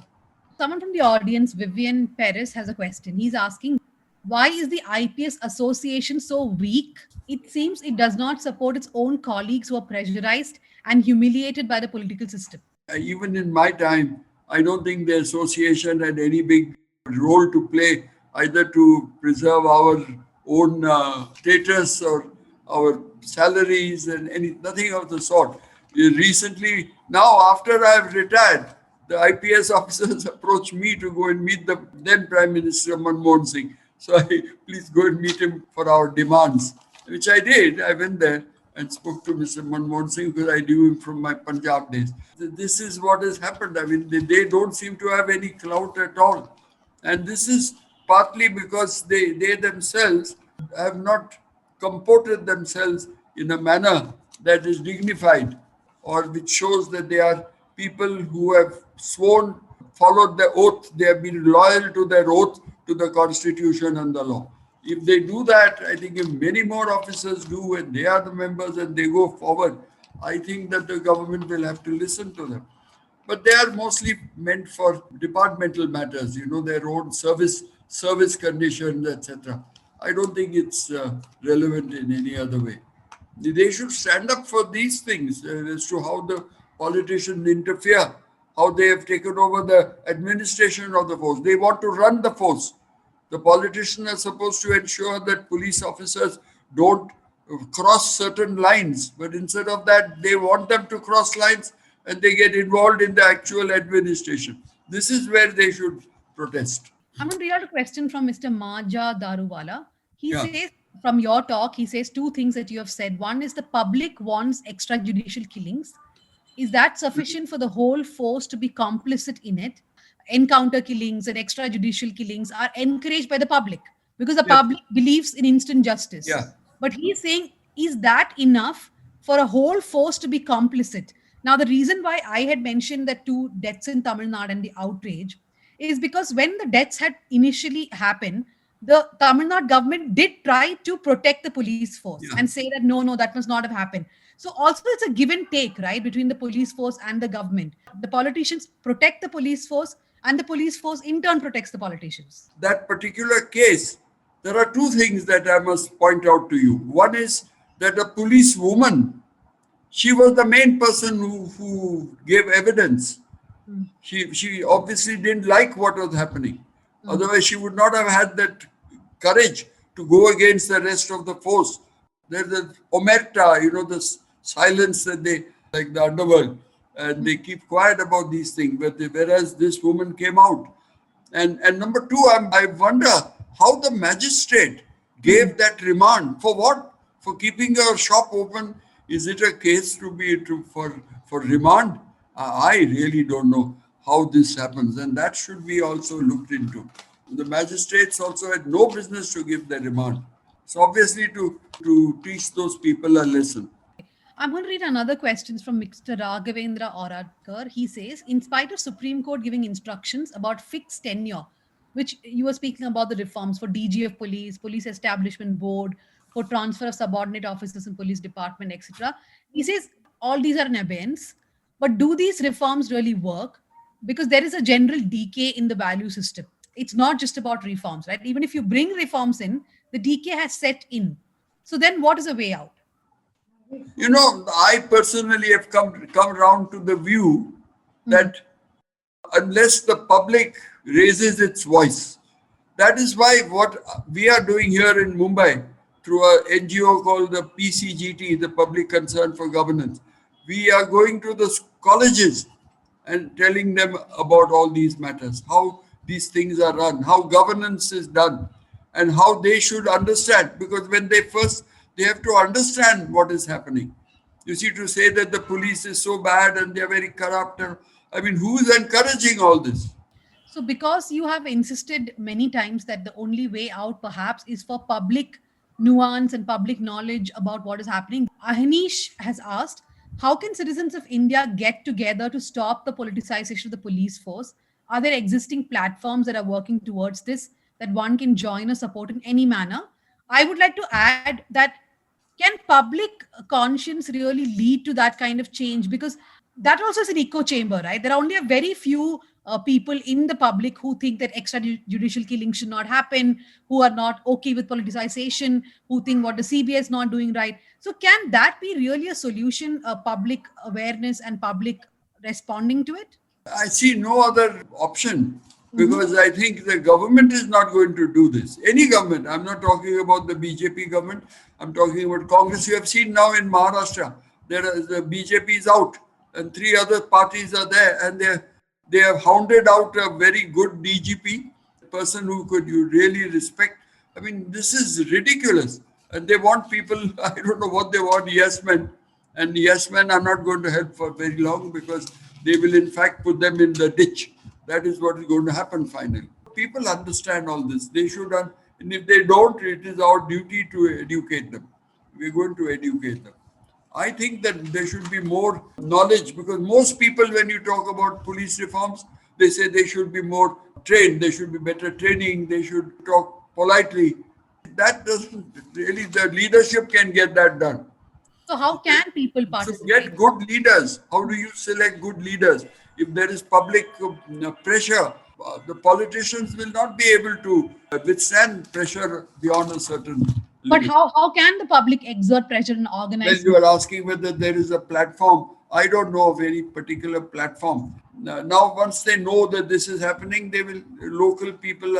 Someone from the audience, Vivian Perez, has a question. He's asking, why is the IPS association so weak? It seems it does not support its own colleagues who are pressurized and humiliated by the political system. Even in my time, I don't think the association had any big role to play, either to preserve our own status or our salaries and nothing of the sort. Recently, now after I've retired, the IPS officers approached me to go and meet the then Prime Minister Manmohan Singh. So please go and meet him for our demands, which I did. I went there and spoke to Mr. Manmohan Singh because I knew him from my Punjab days. This is what has happened. I mean, they don't seem to have any clout at all. And this is partly because they themselves have not comported themselves in a manner that is dignified or which shows that they are people who have sworn followed the oath. They have been loyal to their oath to the constitution and the law. If they do that, I think if many more officers do and they are the members and they go forward, I think that the government will have to listen to them. But they are mostly meant for departmental matters, their own service conditions, etc. I don't think it's relevant in any other way. They should stand up for these things as to how the politicians interfere, how they have taken over the administration of the force. They want to run the force. The politicians are supposed to ensure that police officers don't cross certain lines, but instead of that, they want them to cross lines and they get involved in the actual administration. This is where they should protest. I'm going to read out a question from Mr. Maja Daruwala. He Yeah. says, from your talk, he says two things that you have said. One is the public wants extrajudicial killings. Is that sufficient for the whole force to be complicit in it? Encounter killings and extrajudicial killings are encouraged by the public because the Yeah. public believes in instant justice. Yeah. But he's saying, is that enough for a whole force to be complicit? Now, the reason why I had mentioned the 2 deaths in Tamil Nadu and the outrage is because when the deaths had initially happened, the Tamil Nadu government did try to protect the police force Yeah. and say that no, that must not have happened. So also it's a give and take, right, between the police force and the government. The politicians protect the police force and the police force in turn protects the politicians. That particular case, there are two things that I must point out to you. One is that a police woman, she was the main person who gave evidence. She obviously didn't like what was happening. Otherwise, she would not have had that courage to go against the rest of the force. There's the omerta, the silence that they, like the underworld, and they keep quiet about these things. But whereas this woman came out. And number two, I wonder how the magistrate gave that remand. For what? For keeping your shop open? Is it a case for remand? I really don't know how this happens, and that should be also looked into. The magistrates also had no business to give the remand. So obviously to teach those people a lesson. I'm going to read another question from Mr. Raghavendra Oradkar. He says, in spite of Supreme Court giving instructions about fixed tenure, which you were speaking about the reforms for DG of police, police establishment board, for transfer of subordinate officers in police department, etc. He says all these are in abeyance. But do these reforms really work? Because there is a general decay in the value system. It's not just about reforms, right? Even if you bring reforms in, the decay has set in. So then what is a way out? I personally have come around to the view that unless the public raises its voice, that is why what we are doing here in Mumbai through a NGO called the PCGT, the Public Concern for Governance, we are going to the colleges and telling them about all these matters, how these things are run, how governance is done, and how they should understand. Because when they have to understand what is happening. You see, to say that the police is so bad and they are very corrupt, who is encouraging all this? So because you have insisted many times that the only way out perhaps is for public nuance and public knowledge about what is happening, Ahinish has asked, how can citizens of India get together to stop the politicization of the police force? Are there existing platforms that are working towards this that one can join or support in any manner? I would like to add that can public conscience really lead to that kind of change? Because that also is an echo chamber, right? There are only a very few people in the public who think that extrajudicial killing should not happen, who are not okay with politicization, who think what the CBI is not doing right. So can that be really a solution, public awareness and public responding to it? I see no other option because I think the government is not going to do this. Any government, I'm not talking about the BJP government, I'm talking about Congress. You have seen now in Maharashtra, the BJP is out and 3 other parties are there, and they have hounded out a very good DGP, a person who you really respect. This is ridiculous. And they want people, I don't know what they want, yes men. And yes men are not going to help for very long because they will in fact put them in the ditch. That is what is going to happen finally. People understand all this. They should, and if they don't, it is our duty to educate them. We're going to educate them. I think that there should be more knowledge because most people, when you talk about police reforms, They say they should be more trained, there should be better training, they should talk politely. That doesn't really, the leadership can get that done. So how can people So participate? get good leaders. How do you select good leaders? If there is public pressure, the politicians will not be able to withstand pressure beyond a certain But limit. how can the public exert pressure and Well, organize? you are asking whether there is a platform. I don't know of any particular platform. Now, once they know that this is happening, they will, local people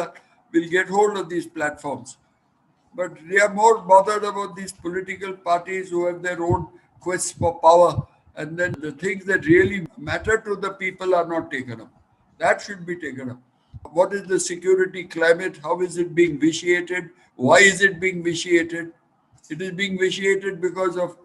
will get hold of these platforms. But they are more bothered about these political parties who have their own quest for power. And then the things that really matter to the people are not taken up. That should be taken up. What is the security climate? How is it being vitiated? Why is it being vitiated? It is being vitiated because of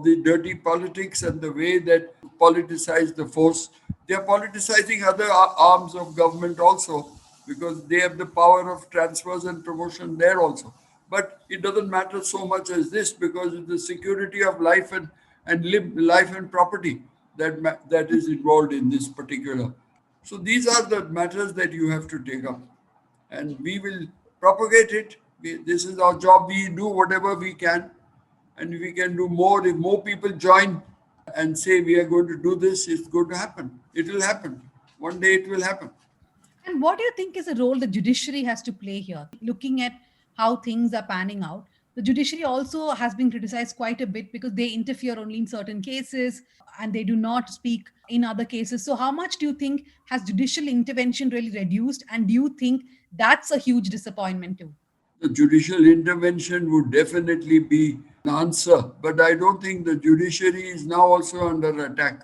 the dirty politics and the way that politicize the force. They are politicizing other arms of government also because they have the power of transfers and promotion there also. But it doesn't matter so much as this because it's the security of life and life and property that is involved in this particular. So these are the matters that you have to take up, and we will propagate it. This is our job. We do whatever we can, and we can do more. If more people join and say we are going to do this, it's going to happen. It will happen. One day it will happen. And what do you think is the role the judiciary has to play here? Looking at how things are panning out, the judiciary also has been criticized quite a bit because they interfere only in certain cases and they do not speak in other cases. So, how much do you think has judicial intervention really reduced? And do you think that's a huge disappointment too? The judicial intervention would definitely be an answer, but I don't think the judiciary is now also under attack.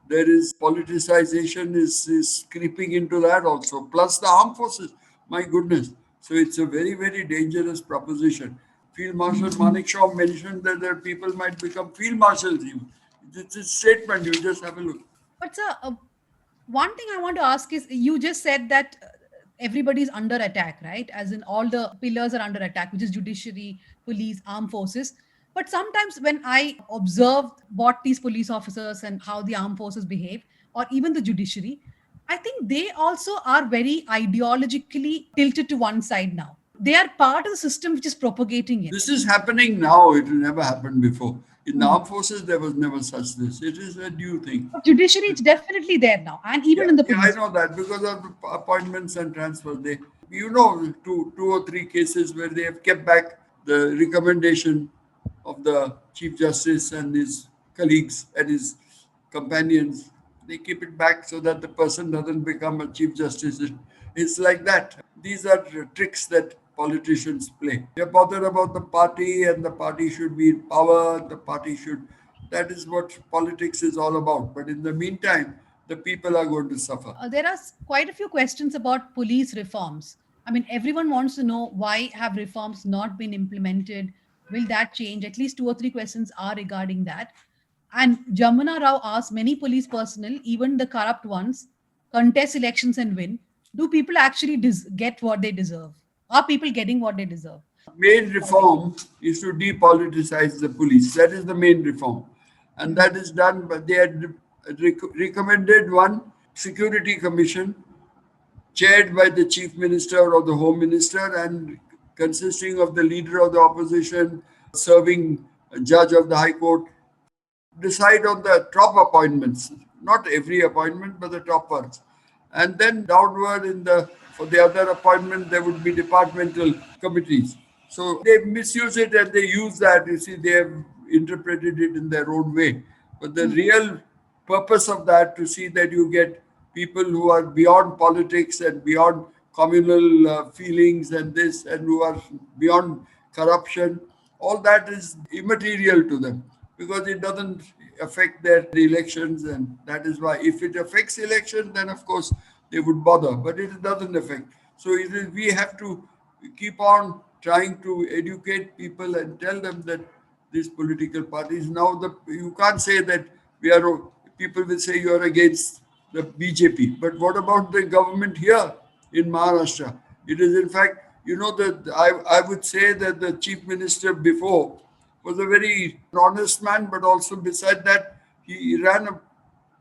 There is politicization is creeping into that also, plus the armed forces. My goodness. So it's a very, very dangerous proposition. Field Marshal Manik Shaw mentioned that there people might become field marshals even. It's a statement, you just have a look. But sir, one thing I want to ask is you just said that everybody's under attack, right? As in all the pillars are under attack, which is judiciary, police, armed forces. But sometimes when I observe what these police officers and how the armed forces behave, or even the judiciary, I think they also are very ideologically tilted to one side now. They are part of the system which is propagating it. This is happening now. It never happened before. In the Mhm. armed forces, there was never such this. It is a new thing. But judiciary is definitely there now, and even in the Yeah, I police. know that because of appointments and transfers. They, you know, two or three cases where they have kept back the recommendation of the Chief Justice and his colleagues and his companions. They keep it back so that the person doesn't become a Chief Justice. It's like that. These are tricks that politicians play. They're bothered about the party and the party should be in power, the party should. That is what politics is all about. But in the meantime, the people are going to suffer. There are quite a few questions about police reforms. I mean, everyone wants to know why have reforms not been implemented? Will that change? At least two or three questions are regarding that. And Jamuna Rao asks many police personnel, even the corrupt ones, contest elections and win. Do people actually get what they deserve? Are people getting what they deserve? Main reform is to depoliticize the police. That is the main reform. And that is done, but they had recommended one security commission chaired by the chief minister or the home minister and consisting of the leader of the opposition, serving judge of the high court, decide on the top appointments, not every appointment, but the top ones. And then downward in the for the other appointment, there would be departmental committees. So they misuse it and they use that. You see, they have interpreted it in their own way. But the real purpose of that to see that you get people who are beyond politics and beyond communal feelings and this and who are beyond corruption, all that is immaterial to them because it doesn't affect their elections, and that is why if it affects elections, then of course they would bother, but it doesn't affect. So we have to keep on trying to educate people and tell them that these political parties now you can't say that we are people will say you are against the BJP, but what about the government here in Maharashtra? It is in fact, you know, that I would say that the chief minister before was a very honest man, but also beside that, he ran a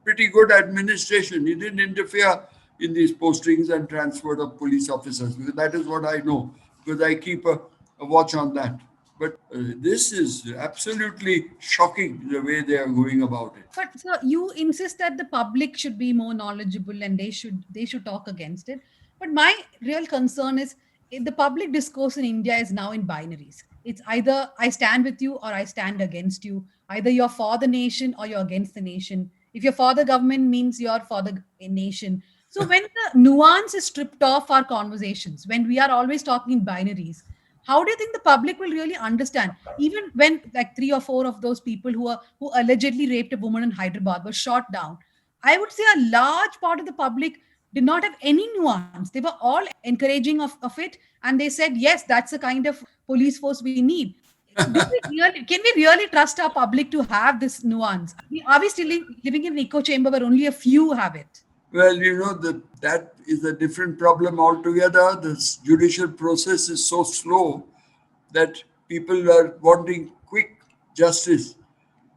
pretty good administration. He didn't interfere in these postings and transfer of police officers, because that is what I know, because I keep a watch on that. But this is absolutely shocking the way they are going about it. But so you insist that the public should be more knowledgeable and they should talk against it. But my real concern is the public discourse in India is now in binaries. It's either I stand with you or I stand against you. Either you're for the nation or you're against the nation. If you're for the government means you're for the nation. So when the nuance is stripped off our conversations, when we are always talking in binaries, how do you think the public will really understand? Even when like three or four of those people who allegedly raped a woman in Hyderabad were shot down, I would say a large part of the public did not have any nuance. They were all encouraging of it, and they said, yes, that's the kind of police force we need. Can we really trust our public to have this nuance? Are we still living in an echo chamber where only a few have it? Well, that is a different problem altogether. The judicial process is so slow that people are wanting quick justice.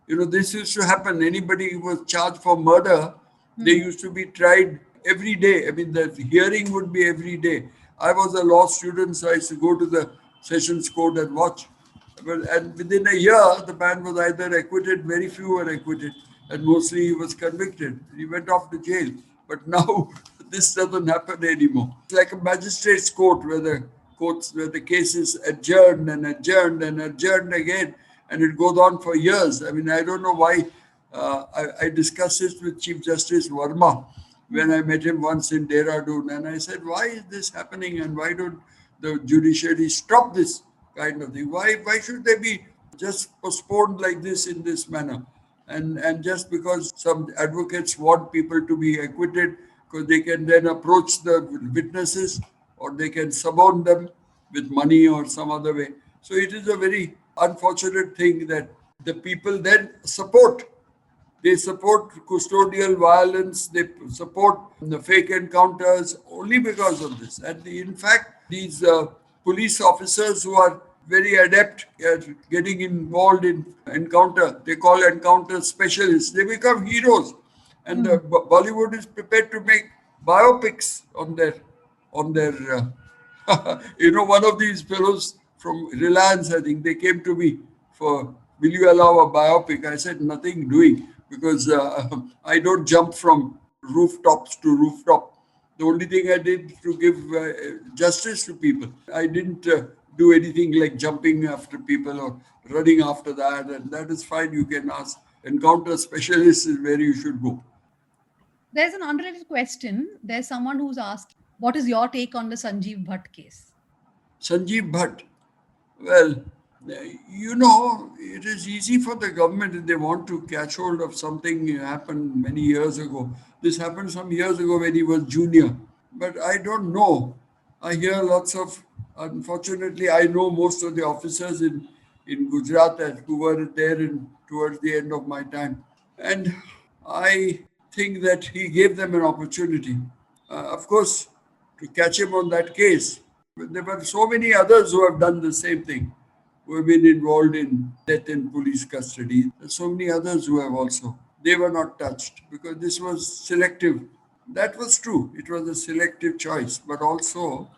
This used to happen. Anybody who was charged for murder, they used to be tried every day. I mean, the hearing would be every day. I was a law student, so I used to go to the sessions court and watch. And within a year, the man was either acquitted, very few were acquitted, and mostly he was convicted. He went off to jail. But now this doesn't happen anymore. It's like a magistrate's court where the case is adjourned and adjourned and adjourned again, and it goes on for years. I mean, I don't know why. I discussed this with Chief Justice Verma when I met him once in Dehradun, and I said, why is this happening, and why don't the judiciary stop this kind of thing? Why should they be just postponed like this in this manner? And just because some advocates want people to be acquitted, because they can then approach the witnesses or they can suborn them with money or some other way. So it is a very unfortunate thing that the people then support. They support custodial violence, they support the fake encounters only because of this. And in fact, these police officers who are very adept at getting involved in encounter, they call encounter specialists, they become heroes. And Bollywood is prepared to make biopics on their one of these fellows from Reliance, I think, they came to me for, will you allow a biopic? I said, nothing doing, because I don't jump from rooftops to rooftop. The only thing I did to give justice to people. I didn't do anything like jumping after people or running after that, and that is fine. You can ask. Encounter specialists is where you should go. There's an unrelated question. There's someone who's asked, what is your take on the Sanjeev Bhatt case? Sanjeev Bhatt. Well, it is easy for the government if they want to catch hold of something happened many years ago. This happened some years ago when he was junior. But I don't know. I hear lots of, unfortunately, I know most of the officers in Gujarat who were there towards the end of my time. And I think that he gave them an opportunity. Of course, to catch him on that case. But there were so many others who have done the same thing, who have been involved in death in police custody. There's so many others who have also. They were not touched because this was selective. That was true. It was a selective choice. But also,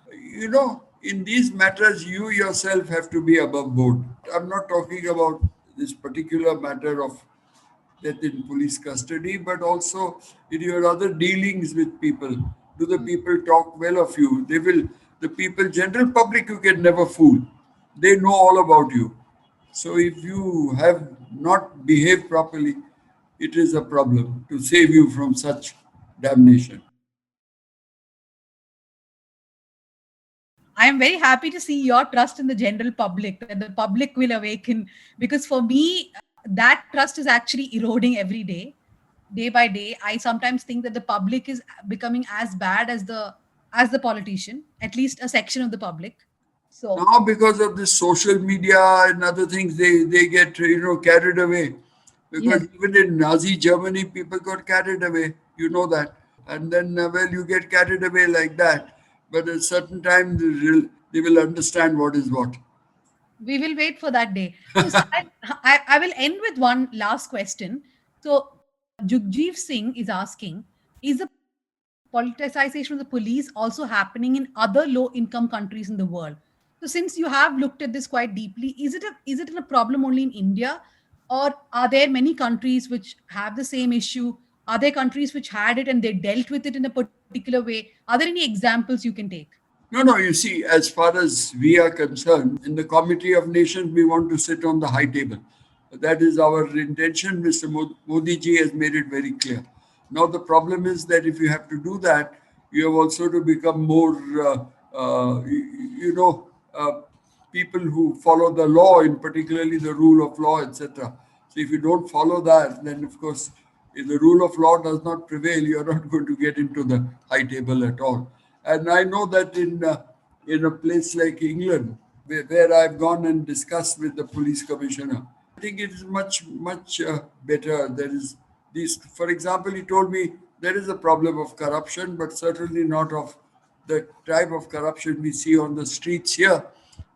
in these matters, you yourself have to be above board. I'm not talking about this particular matter of death in police custody, but also in your other dealings with people. Do the people talk well of you? The people, general public, you can never fool. They know all about you. So if you have not behaved properly, it is a problem to save you from such damnation. I am very happy to see your trust in the general public, that the public will awaken. Because for me, that trust is actually eroding every day by day. I sometimes think that the public is becoming as bad as the politician, at least a section of the public. So now, because of this social media and other things, they get carried away. Because yes, even in Nazi Germany, people got carried away. You know that. And then, you get carried away like that. But at a certain time, they will understand what is what. we will wait for that day. So sir, I will end with one last question. So Jugjeev Singh is asking, is the politicization of the police also happening in other low income countries in the world. So since you have looked at this quite deeply, is it a problem only in India, or are there many countries which have the same issue? Are there countries which had it and they dealt with it in a particular way? Are there any examples you can take? No, no, you see, as far as we are concerned, in the Committee of Nations, we want to sit on the high table. That is our intention. Mr. Modi ji has made it very clear. Now, the problem is that if you have to do that, you have also to become more, people who follow the law, in particularly the rule of law, etc. So, if you don't follow that, then of course, if the rule of law does not prevail, you are not going to get into the high table at all. And I know that in a place like England, where I've gone and discussed with the police commissioner, I think it is much better. There is these, for example, he told me there is a problem of corruption, but certainly not of the type of corruption we see on the streets here.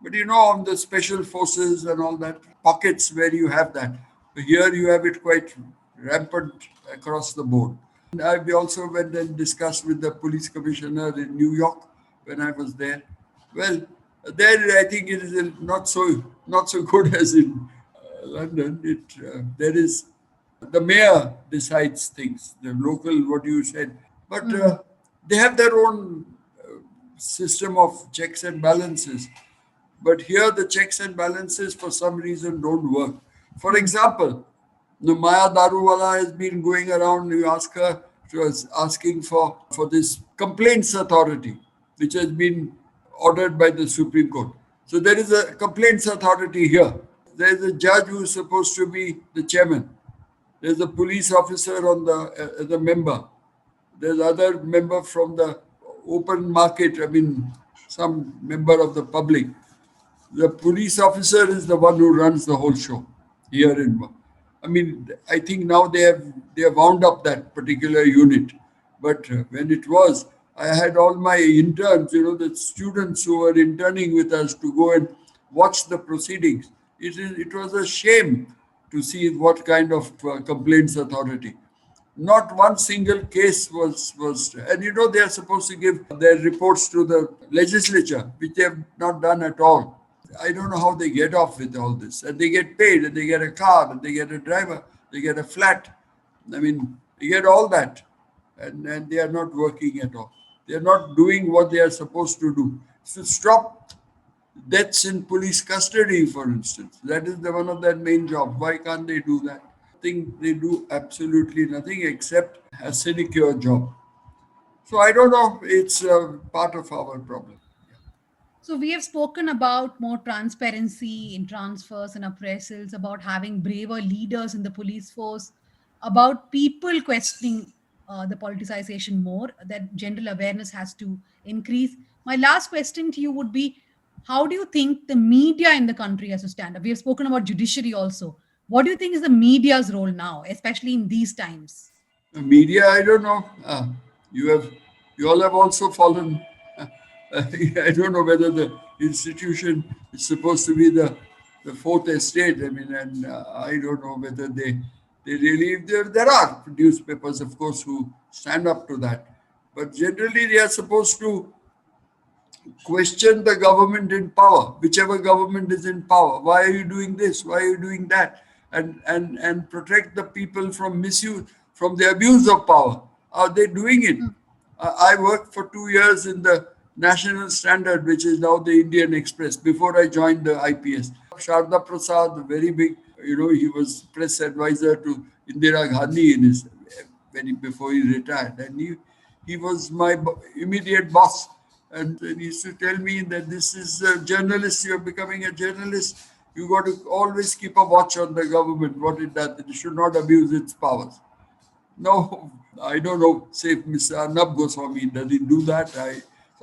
But on the special forces and all that, pockets where you have that. Here you have it quite rampant across the board. I also went and discussed with the police commissioner in New York when I was there. Well, there I think it is not so good as in London. There is the mayor decides things, the local, what you said, but they have their own system of checks and balances. But here the checks and balances for some reason don't work. For example, the Maya Daruwala has been going around. You ask her, she was asking for this complaints authority, which has been ordered by the Supreme Court. So there is a complaints authority here. There is a judge who is supposed to be the chairman. There's a police officer on the member. There's other member from the open market. I mean, some member of the public. The police officer is the one who runs the whole show here in. I mean, I think now they have wound up that particular unit. But when it was, I had all my interns, the students who were interning with us to go and watch the proceedings. It was a shame to see what kind of complaints authority. Not one single case was, and they are supposed to give their reports to the legislature, which they have not done at all. I don't know how they get off with all this. And they get paid, and they get a car, and they get a driver, they get a flat. I mean, they get all that. And they are not working at all. They are not doing what they are supposed to do. So stop deaths in police custody, for instance. That is one of their main jobs. Why can't they do that? I think they do absolutely nothing except a sinecure job. So I don't know. It's part of our problem. So we have spoken about more transparency in transfers and appraisals, about having braver leaders in the police force, about people questioning the politicization more, that general awareness has to increase. My last question to you would be, how do you think the media in the country has to stand up? We have spoken about judiciary also. What do you think is the media's role now, especially in these times? The media, I don't know. You all have also fallen. I don't know whether the institution is supposed to be the fourth estate. I mean, and I don't know whether they really. There are newspapers, of course, who stand up to that, but generally they are supposed to question the government in power, whichever government is in power. Why are you doing this? Why are you doing that? And protect the people from misuse, from the abuse of power. Are they doing it? I worked for 2 years in the National Standard, which is now the Indian Express, before I joined the IPS. Sharda Prasad, very big, he was press advisor to Indira Gandhi before he retired. And he was my immediate boss. And he used to tell me that this is a journalist, you're becoming a journalist. You got to always keep a watch on the government, what it does. It should not abuse its powers. No, I don't know, say Mr. Arnab Goswami, does he do that?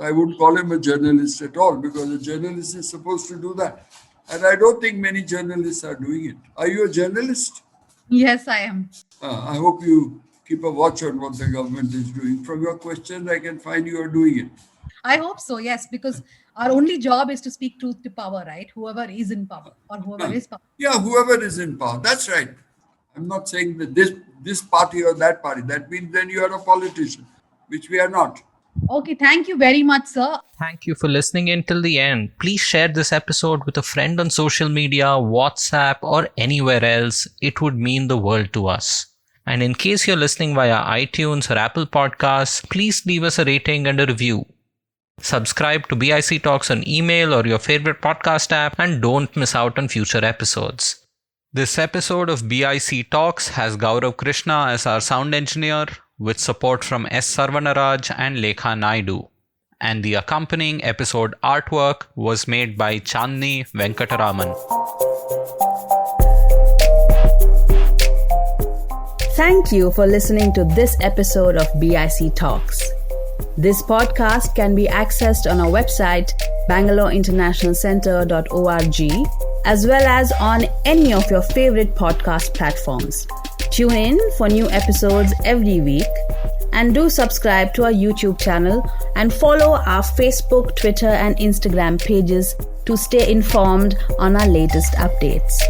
I wouldn't call him a journalist at all, because a journalist is supposed to do that. And I don't think many journalists are doing it. Are you a journalist? Yes, I am. I hope you keep a watch on what the government is doing. From your question, I can find you are doing it. I hope so, yes, because our only job is to speak truth to power, right? Whoever is in power or whoever is power. Yeah, whoever is in power. That's right. I'm not saying that this party or that party. That means then you are a politician. which we are not. Okay, thank you very much, sir. Thank you for listening in till the end. Please share this episode with a friend on social media, WhatsApp, or anywhere else. It would mean the world to us. And in case you're listening via iTunes or Apple Podcasts, please leave us a rating and a review. Subscribe to BIC Talks on email or your favorite podcast app and don't miss out on future episodes. This episode of BIC Talks has Gaurav Krishna as our sound engineer, with support from S. Sarvanaraj and Lekha Naidu. And the accompanying episode artwork was made by Chandni Venkataraman. Thank you for listening to this episode of BIC Talks. This podcast can be accessed on our website, bangaloreinternationalcentre.org, as well as on any of your favorite podcast platforms. Tune in for new episodes every week, and do subscribe to our YouTube channel and follow our Facebook, Twitter, and Instagram pages to stay informed on our latest updates.